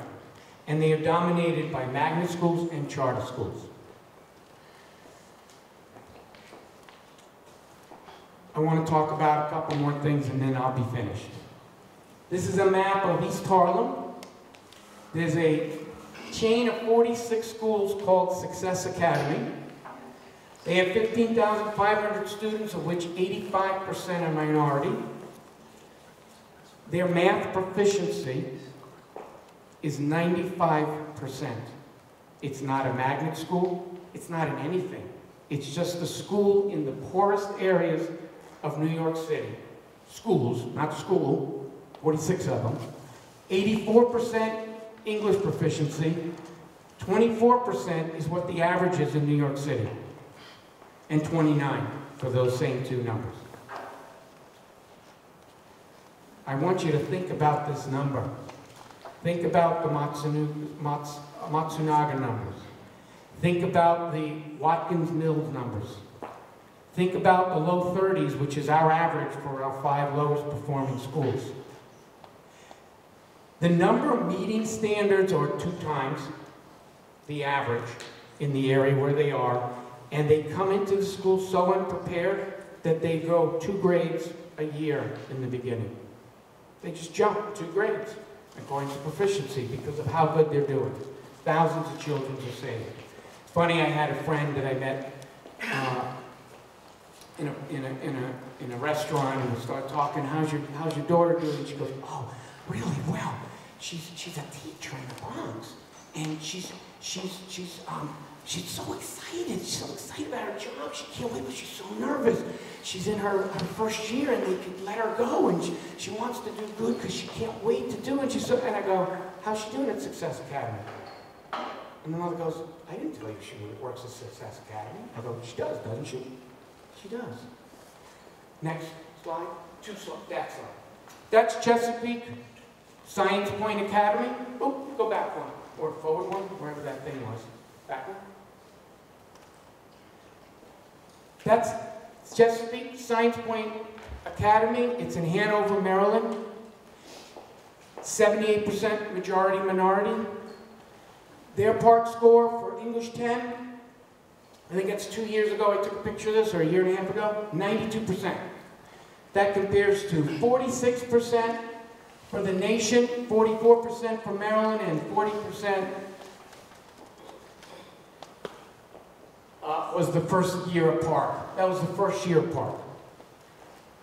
and they are dominated by magnet schools and charter schools. I want to talk about a couple more things and then I'll be finished. This is a map of East Harlem. There's a chain of 46 schools called Success Academy. They have 15,500 students, of which 85% are minority. Their math proficiency is 95%. It's not a magnet school. It's not in anything. It's just a school in the poorest areas of New York City. Schools, not school, 46 of them. 84% English proficiency. 24% is what the average is in New York City. And 29 for those same two numbers. I want you to think about this number. Think about the Matsunaga numbers. Think about the Watkins-Mills numbers. Think about the low 30s, which is our average for our 5 lowest performing schools. The number of meeting standards are 2 times the average in the area where they are, and they come into the school so unprepared that they go 2 grades a year in the beginning. They just jump 2 grades according to proficiency because of how good they're doing. Thousands of children are saved. It's funny, I had a friend that I met in a restaurant, and we started talking, how's your daughter doing? And she goes, oh, really well. she's a teacher in the Bronx, and she's so excited. She's so excited about her job. She can't wait, but she's so nervous. She's in her first year, and they could let her go, and she wants to do good because she can't wait to do it. And I go, how's she doing at Success Academy? And the mother goes, I didn't tell you she works at Success Academy. I go, she does, doesn't she? She does. Next slide. That slide. That's Chesapeake Science Point Academy. Oh, go back one. Or forward one, wherever that thing was. Back one. That's Chesapeake Science Point Academy. It's in Hanover, Maryland. 78% majority minority. Their PARCC score for English 10, I think it's 2 years ago I took a picture of this, or a year and a half ago, 92%. That compares to 46% for the nation, 44% for Maryland, and 40% was the first year of PARCC. That was the first year of PARCC.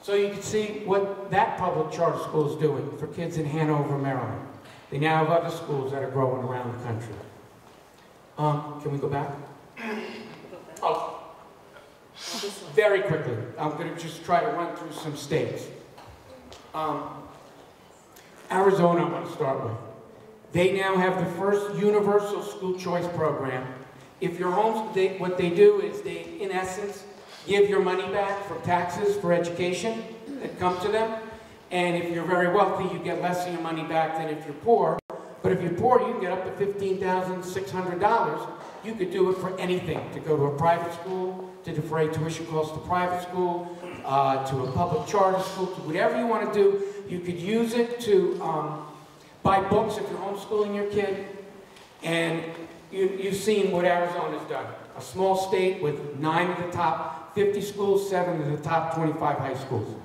So you can see what that public charter school is doing for kids in Hanover, Maryland. They now have other schools that are growing around the country. Can we go back? Oh. Very quickly. I'm going to just try to run through some states. Arizona, I want to start with. They now have the first universal school choice program. If you're home, what they do is they, in essence, give your money back for taxes for education that come to them. And if you're very wealthy, you get less of your money back than if you're poor. But if you're poor, you can get up to $15,600. You could do it for anything, to go to a private school, to defray tuition costs to private school, to a public charter school, to whatever you want to do. You could use it to buy books if you're homeschooling your kid. And you've seen what Arizona's done. A small state with 9 of the top 50 schools, 7 of the top 25 high schools.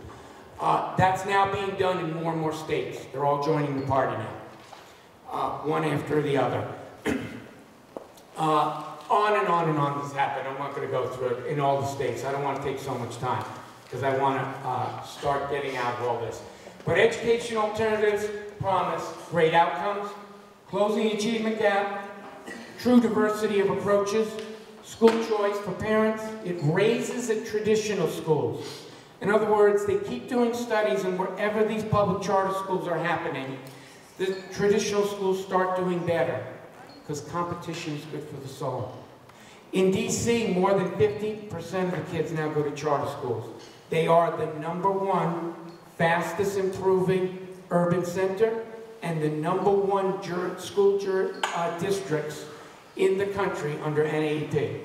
That's now being done in more and more states. They're all joining the party now. One after the other. On and on and on this happened. I'm not going to go through it in all the states. I don't want to take so much time because I want to start getting out of all this. But education alternatives promise great outcomes, closing the achievement gap, true diversity of approaches, school choice for parents. It raises at traditional schools. In other words, they keep doing studies, and wherever these public charter schools are happening, the traditional schools start doing better because competition is good for the soul. In DC, more than 50% of the kids now go to charter schools. They are the #1 fastest improving urban center and the #1 school districts in the country under NAEP.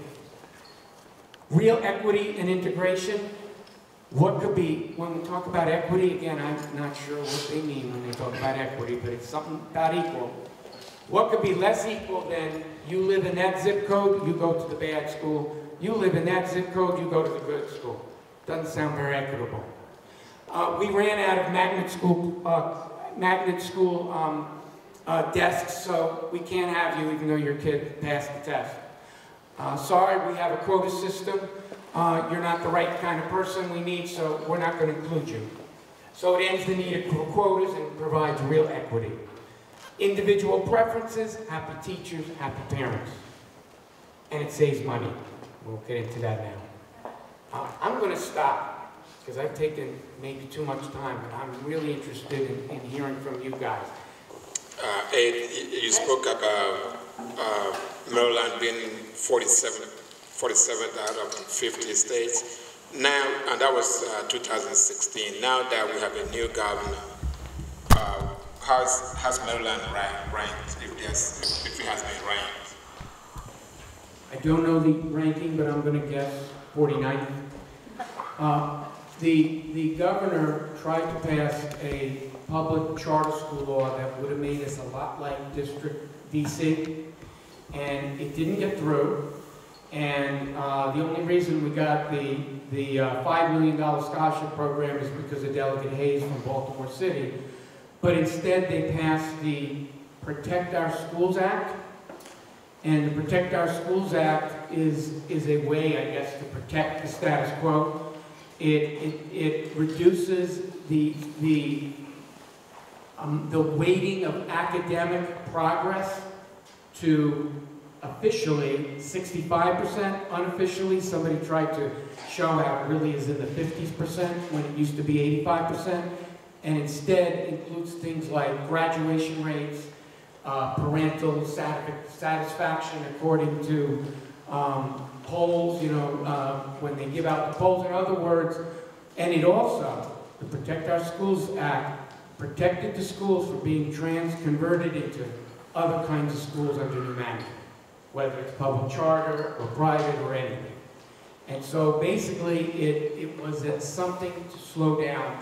Real equity and integration. What could be, when we talk about equity, again, I'm not sure what they mean when they talk about equity, but it's something about equal. What could be less equal than you live in that zip code, you go to the bad school. You live in that zip code, you go to the good school. Doesn't sound very equitable. We ran out of magnet school desks, so we can't have you even though your kid passed the test. Sorry, we have a quota system. You're not the right kind of person we need, so we're not going to include you. So it ends the need of quotas and provides real equity. Individual preferences, happy teachers, happy parents. And it saves money. We'll get into that now. I'm going to stop, because I've taken maybe too much time, but I'm really interested in hearing from you guys. Ed, you spoke about Maryland being 47th out of 50 states. Now, and that was 2016. Now that we have a new governor, how's Maryland ranked, if it has been ranked? I don't know the ranking, but I'm going to guess 49th. The governor tried to pass a public charter school law that would have made us a lot like District DC, and it didn't get through. And the only reason we got the $5 million scholarship program is because of Delegate Hayes from Baltimore City. But instead they passed the Protect Our Schools Act. And the Protect Our Schools Act is a way, I guess, to protect the status quo. It reduces the the weighting of academic progress to officially 65%, unofficially somebody tried to show how it really is in the 50% when it used to be 85%, and instead includes things like graduation rates, parental satisfaction according to polls, you know, when they give out the polls. In other words, and it also, the Protect Our Schools Act, protected the schools from being converted into other kinds of schools under new management, whether it's public charter or private or anything. And so basically it was something to slow down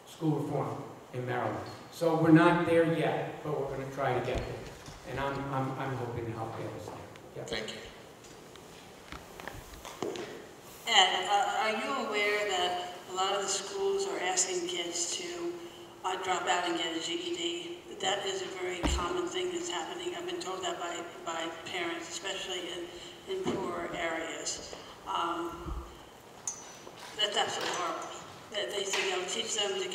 school reform in Maryland. So we're not there yet, but we're going to try to get there. And I'm hoping to help get us there. Yeah. Thank you. And are you aware that a lot of the schools are asking kids to drop out and get a GED? That is a very common thing that's happening. I've been told that by parents, especially in poor areas. That's absolutely horrible. That they say, you know, teach them to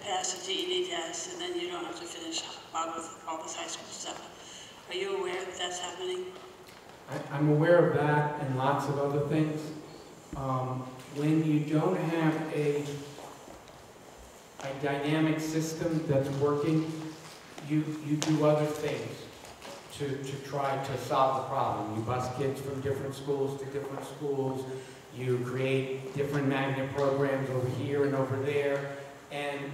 pass a GED test, and then you don't have to finish all this high school stuff. Are you aware that that's happening? I'm aware of that and lots of other things. When you don't have a dynamic system that's working, you do other things to try to solve the problem. You bus kids from different schools to different schools. You create different magnet programs over here and over there, and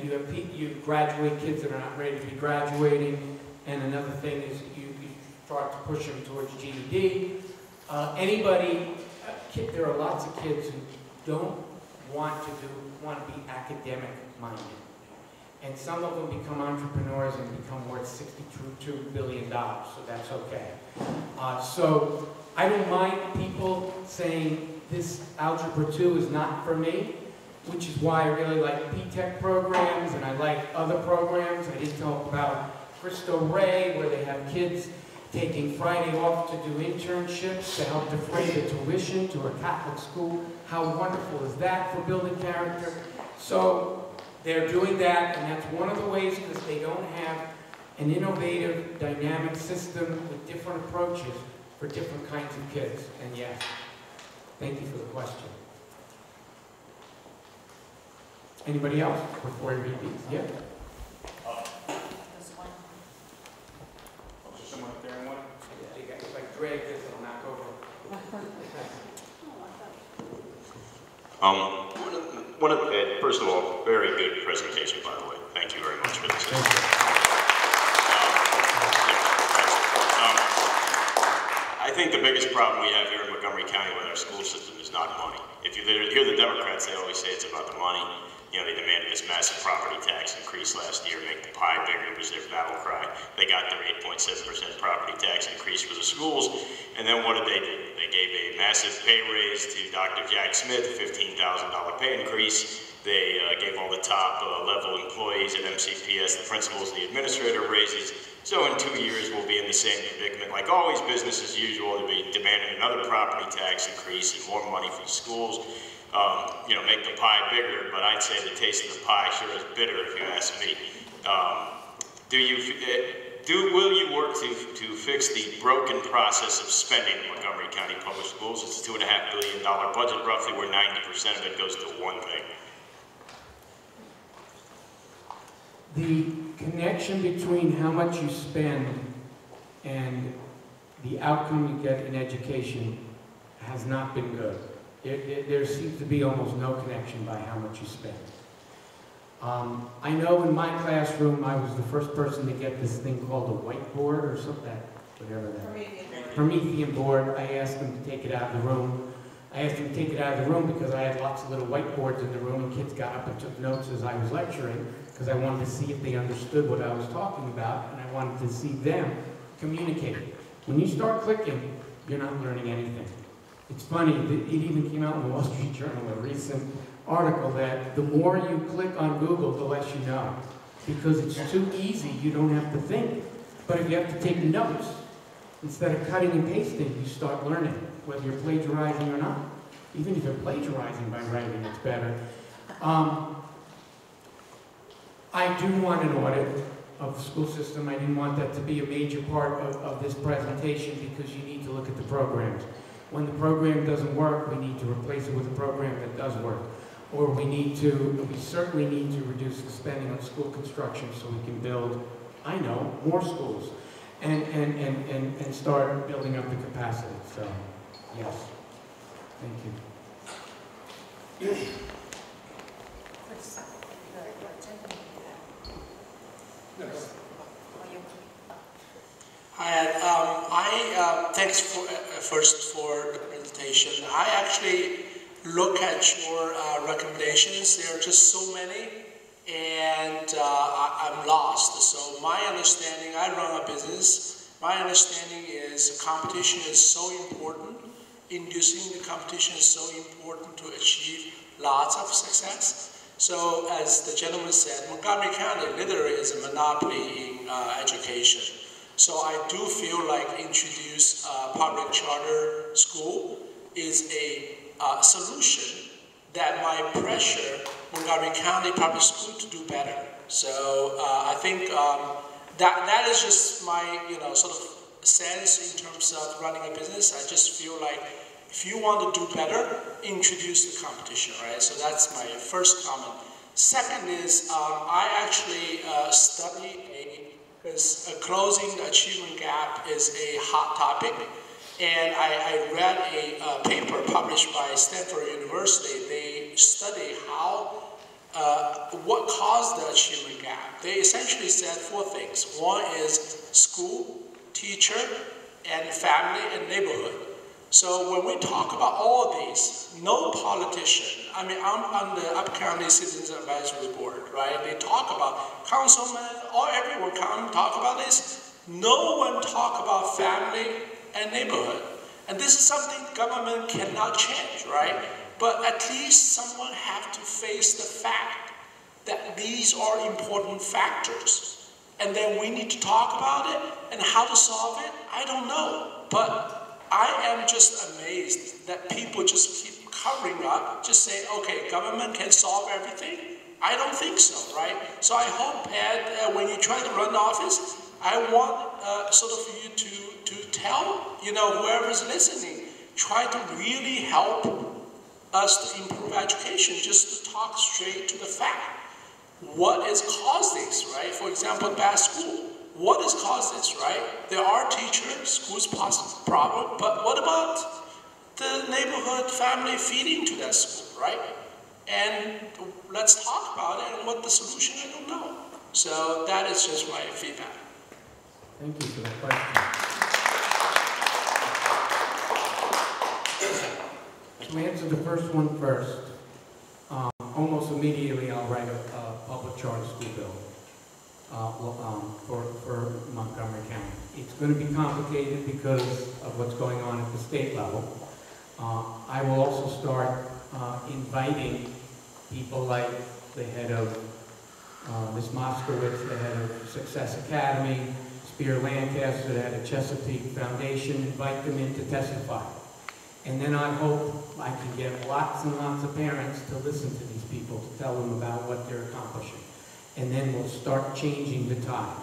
you graduate kids that are not ready to be graduating. And another thing is you start to push them towards GED. There are lots of kids who don't want to be academic minded. And some of them become entrepreneurs and become worth $62 billion, so that's okay. So I don't mind people saying this Algebra 2 is not for me, which is why I really like P-Tech programs and I like other programs. I did talk about Cristo Rey, where they have kids taking Friday off to do internships to help defray the tuition to a Catholic school. How wonderful is that for building character? So they're doing that, and that's one of the ways, because they don't have an innovative, dynamic system with different approaches for different kinds of kids. And yes, thank you for the question. Anybody else before I read these? Yeah? Drag this, it'll knock over. First of all, very good presentation, by the way. Thank you very much for this. I think the biggest problem we have here in Montgomery County with our school system is not money. If you hear the Democrats, they always say it's about the money. You know, they demanded this massive property tax increase last year, make the pie bigger was their battle cry. They got their 8.7% property tax increase for the schools, and then what did they do? They gave a massive pay raise to Dr. Jack Smith, a $15,000 pay increase. They gave all the top level employees at MCPS, the principals, the administrator raises. So in 2 years, we'll be in the same predicament. Like always, business as usual, they'll be demanding another property tax increase and more money for the schools. You know, make the pie bigger, but I'd say the taste of the pie sure is bitter if you ask me. Will you work to fix the broken process of spending in Montgomery County Public Schools? It's a $2.5 billion budget, roughly, where 90% of it goes to one thing. The connection between how much you spend and the outcome you get in education has not been good. There seems to be almost no connection by how much you spend. I know in my classroom I was the first person to get this thing called a whiteboard or something, whatever that. Promethean board. I asked them to take it out of the room. I asked them to take it out of the room because I had lots of little whiteboards in the room and kids got up and took notes as I was lecturing because I wanted to see if they understood what I was talking about and I wanted to see them communicate. When you start clicking, you're not learning anything. It's funny, it even came out in the Wall Street Journal, a recent article, that the more you click on Google, the less you know. Because it's too easy, you don't have to think. But if you have to take notes, instead of cutting and pasting, you start learning, whether you're plagiarizing or not. Even if you're plagiarizing by writing, it's better. I do want an audit of the school system. I didn't want that to be a major part of this presentation because you need to look at the programs. When the program doesn't work, we need to replace it with a program that does work. Or we certainly need to reduce the spending on school construction so we can build, I know, more schools and start building up the capacity. So, yes. Thank you. Hi, thanks first for the presentation. I actually look at your recommendations. There are just so many, and I'm lost. So my understanding, I run a business. My understanding is competition is so important. Inducing the competition is so important to achieve lots of success. So as the gentleman said, Montgomery County literally is a monopoly in education. So I do feel like introduce public charter school is a solution that might pressure Montgomery County Public School to do better. So I think that is just my sort of sense in terms of running a business. I just feel like if you want to do better, introduce the competition, right? So that's my first comment. Second is I actually study because closing the achievement gap is a hot topic. And I read a paper published by Stanford University. They study what caused the achievement gap. They essentially said 4 things. One is school, teacher, and family and neighborhood. So when we talk about all of these, no politician, I mean, I'm on the Upper County Citizens Advisory Board, right? They talk about councilmen, or everyone come talk about this. No one talk about family and neighborhood. And this is something government cannot change, right? But at least someone have to face the fact that these are important factors. And then we need to talk about it, and how to solve it, I don't know. But I am just amazed that people just keep covering up, just say, okay, government can solve everything. I don't think so, right? So I hope, Ed, when you try to run the office, I want sort of you to tell, whoever's listening, try to really help us to improve education, just to talk straight to the fact. What is caused this, right? For example, bad school. What has caused this, right? There are teachers, schools problem, but what about the neighborhood family feeding to that school, right? And let's talk about it, and what the solution, I don't know. So that is just my feedback. Thank you for that question. To answer the first one first, almost immediately I'll write a public charter school bill for Montgomery County. It's going to be complicated because of what's going on at the state level. I will also start inviting people like the head of Ms. Moskowitz, the head of Success Academy, Spear Lancaster, the head of Chesapeake Foundation, invite them in to testify. And then I hope I can get lots and lots of parents to listen to these people, to tell them about what they're accomplishing. And then we'll start changing the tide.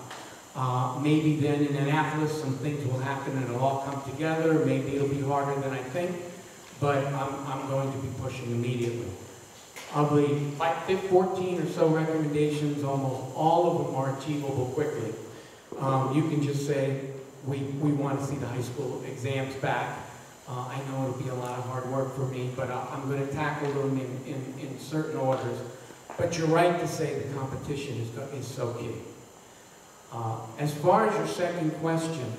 Maybe then in Annapolis some things will happen and it'll all come together. Maybe it'll be harder than I think, but I'm going to be pushing immediately. Probably 14 or so recommendations, almost all of them are achievable quickly. You can just say, we want to see the high school exams back. I know it'll be a lot of hard work for me, but I'm going to tackle them in certain orders. But you're right to say the competition is so key. As far as your second question,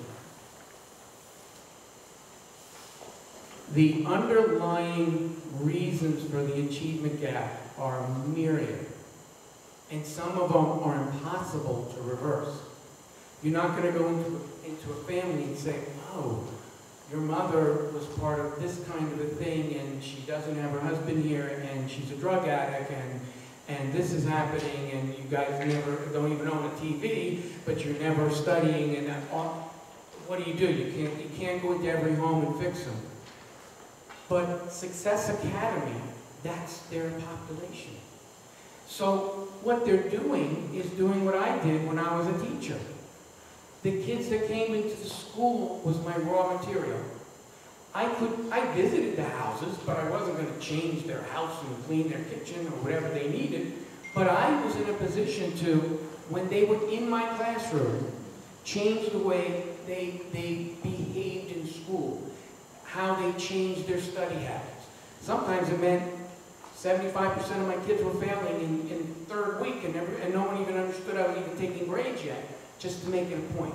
the underlying reasons for the achievement gap are myriad, and some of them are impossible to reverse. You're not going to go into a family and say, oh, your mother was part of this kind of a thing, and she doesn't have her husband here, and she's a drug addict, and this is happening, and you guys don't even own a TV, but you're never studying, and what do? You can't go into every home and fix them. But Success Academy, that's their population. So what they're doing is doing what I did when I was a teacher. The kids that came into the school was my raw material. I visited the houses, but I wasn't going to change their house and clean their kitchen or whatever they needed. But I was in a position to, when they were in my classroom, change the way they behaved in school, how they changed their study habits. Sometimes it meant 75% of my kids were failing in third week, and no one even understood I was even taking grades yet, just to make it a point.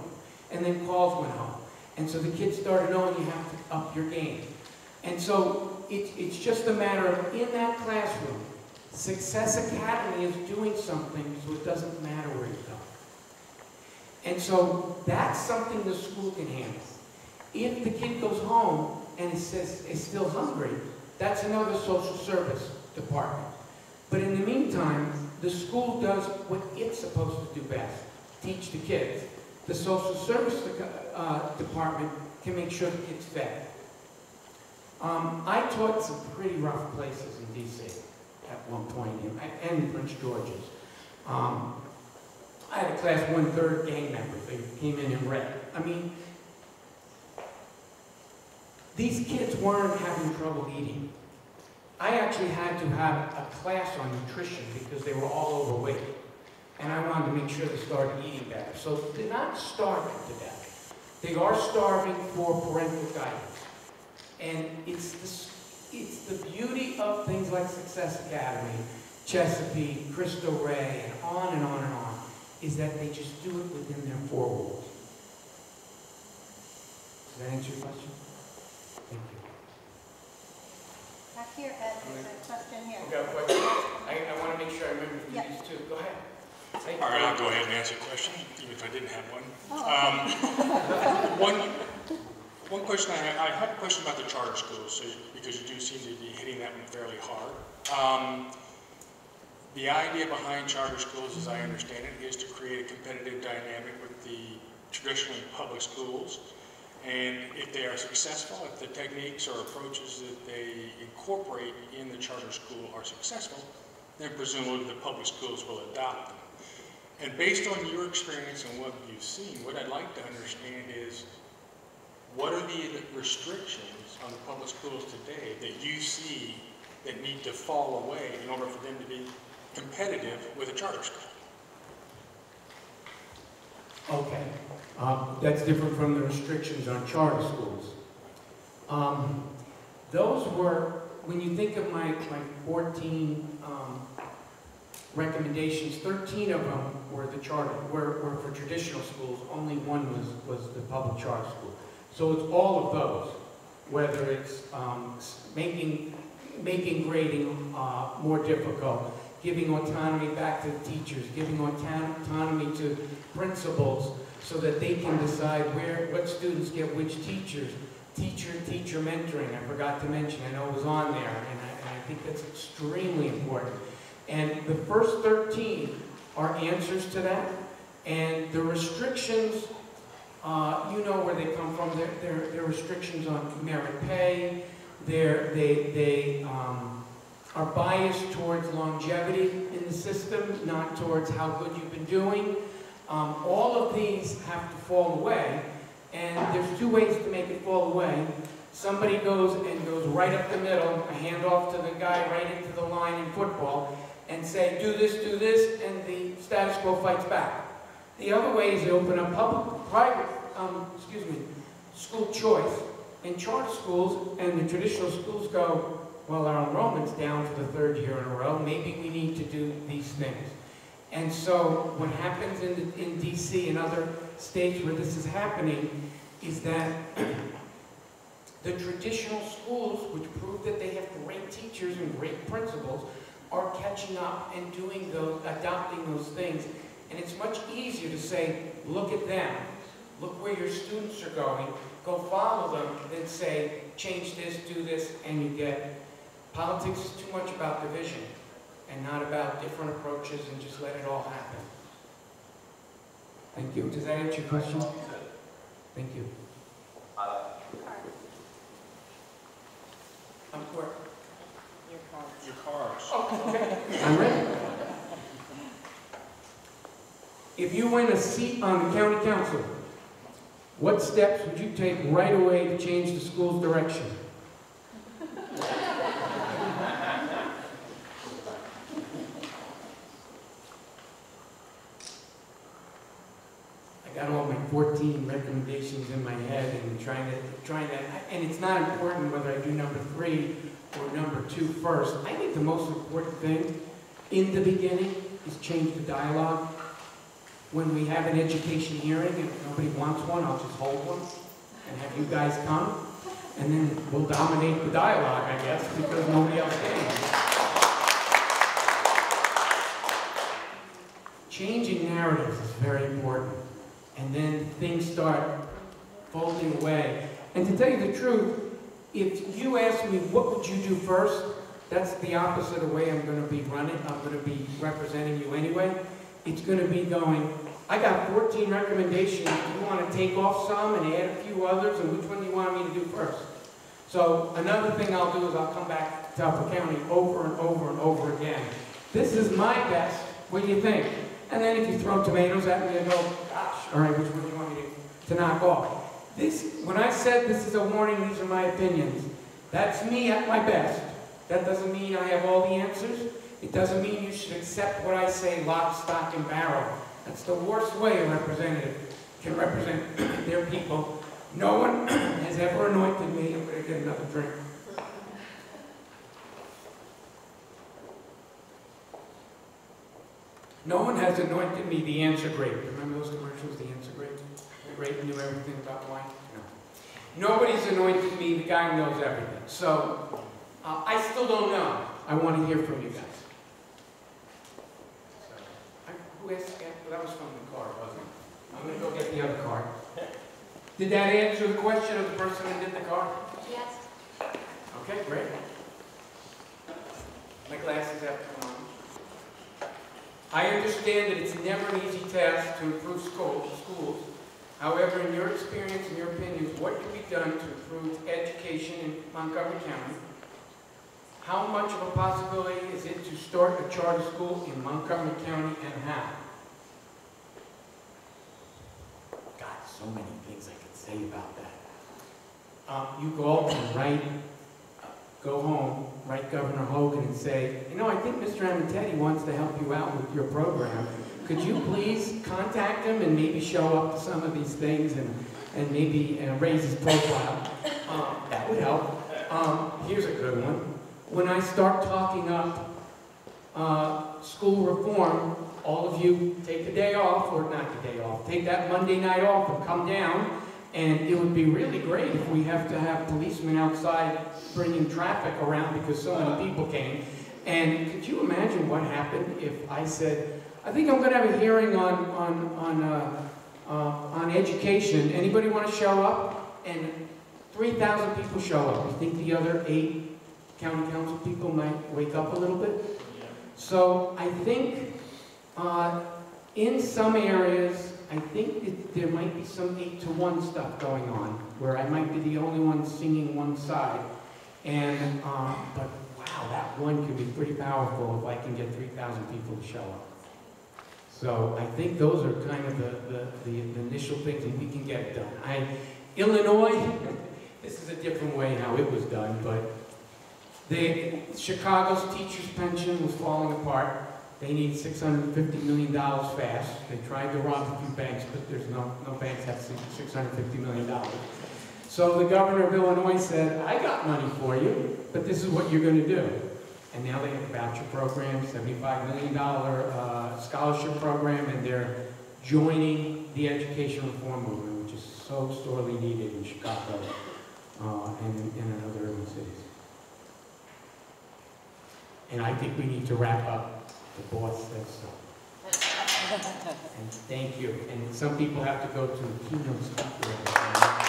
And then calls went home. And so the kids started knowing you have to up your game. And so it's just a matter of, in that classroom, Success Academy is doing something, so it doesn't matter where you go. And so that's something the school can handle. If the kid goes home and it says is still hungry, that's another social service department. But in the meantime, the school does what it's supposed to do best, teach the kids. The social service department can make sure the kid's fed. I taught some pretty rough places in D.C. at one point, and Prince George's. I had a class 1/3 gang members. They came in red. I mean, these kids weren't having trouble eating. I actually had to have a class on nutrition because they were all overweight. And I wanted to make sure they started eating better. So they're not starving to death. They are starving for parental guidance. And it's the beauty of things like Success Academy, Chesapeake, Cristo Rey, and on and on and on, is that they just do it within their four walls. Does that answer your question? Thank you. Back here, Ed, there's a question here. Okay, a question. I want to make sure I remember to do these two. Go ahead. All right, I'll go ahead and answer the question, even if I didn't have one. One question I have a question about the charter schools, because you do seem to be hitting that one fairly hard. The idea behind charter schools, as I understand it, is to create a competitive dynamic with the traditional public schools. And if they are successful, if the techniques or approaches that they incorporate in the charter school are successful, then presumably the public schools will adopt them. And based on your experience and what you've seen, what I'd like to understand is, what are the restrictions on the public schools today that you see that need to fall away in order for them to be competitive with a charter school? Okay. That's different from the restrictions on charter schools. Those were, when you think of my 14 recommendations, 13 of them were the charter, were for traditional schools. Only one was the public charter school. So it's all of those, whether it's making grading more difficult, giving autonomy back to the teachers, giving autonomy to principals so that they can decide what students get which teachers, teacher mentoring. I forgot to mention, I know it was on there, and I think that's extremely important. And the first 13 are answers to that, and the restrictions, you know where they come from. They're restrictions on merit pay. They are biased towards longevity in the system, not towards how good you've been doing. All of these have to fall away, and there's two ways to make it fall away. Somebody goes right up the middle, a handoff to the guy right into the line in football, and say, do this, and the status quo fights back. The other way is they open up private school choice in charter schools, and the traditional schools go, well, our enrollment's down for the third year in a row, maybe we need to do these things. And so what happens in D.C. and other states where this is happening is that the traditional schools, which prove that they have great teachers and great principals, are catching up and adopting those things. And it's much easier to say, look at them, look where your students are going, go follow them, than say, change this, do this, and you get, politics is too much about division and not about different approaches, and just let it all happen. Thank you. Does that answer your question? Thank you. Your cards. Your cars. Oh, okay. I'm ready. if you win a seat on the county council, what steps would you take right away to change the school's direction? I got all my 14 recommendations in my head and trying to, and it's not important whether I do number 3 or number 2 first. I think the most important thing in the beginning is change the dialogue. When we have an education hearing and if nobody wants one, I'll just hold one and have you guys come, and then we'll dominate the dialogue, I guess, because nobody else can. Changing narratives is very important, and then things start folding away. And to tell you the truth, if you ask me what would you do first, that's the opposite of the way I'm going to be running. I'm going to be representing you anyway. It's going to be going, I got 14 recommendations. Do you want to take off some and add a few others, and which one do you want me to do first? So another thing I'll do is I'll come back to Suffolk County over and over and over again. This is my best. What do you think? And then if you throw tomatoes at me, I go, gosh, all right, which one do you want me to knock off? This, when I said this is a warning, these are my opinions. That's me at my best. That doesn't mean I have all the answers. It doesn't mean you should accept what I say lock, stock, and barrel. That's the worst way a representative can represent their people. No one has ever anointed me. I'm going to get another drink. No one has anointed me the answer grape. Remember those commercials, the answer grape? The grape knew everything about wine? No. Nobody's anointed me the guy who knows everything. So, I still don't know. I want to hear from you guys. Who asked that? Well, that was from the card, wasn't it? I'm going to go get the other card. Did that answer the question of the person who did the card? Yes. Okay, great. My glasses have to come on. I understand that it's never an easy task to improve schools. However, in your experience and your opinions, what can be done to improve education in Montgomery County? How much of a possibility is it to start a charter school in Montgomery County, and how? God, so many things I could say about that. You all can write, go home, write Governor Hogan and say, you know, I think Mr. Amatetti wants to help you out with your program. Could you please contact him and maybe show up to some of these things and maybe raise his profile? That would help. Here's a good one. When I start talking up school reform, all of you take the day off, or not the day off, take that Monday night off and come down, and it would be really great if we have to have policemen outside bringing traffic around because so many people came. And could you imagine what happened if I said, I think I'm going to have a hearing on education. Anybody want to show up? And 3,000 people show up. You think the other 8 county council people might wake up a little bit? Yeah. So I think in some areas, I think there might be some 8-to-1 stuff going on, where I might be the only one singing one side. And, but wow, that one can be pretty powerful if I can get 3,000 people to show up. So I think those are kind of the initial things, and we can get it done. Illinois, this is a different way how it was done, but Chicago's teachers' pension was falling apart. They need $650 million fast. They tried to rob a few banks, but there's no banks have $650 million. So the governor of Illinois said, I got money for you, but this is what you're going to do. And now they have a voucher program, $75 million scholarship program, and they're joining the education reform movement, which is so sorely needed in Chicago and in other urban cities. And I think we need to wrap up. The boss says so. And thank you. And some people have to go to a keynote speaker.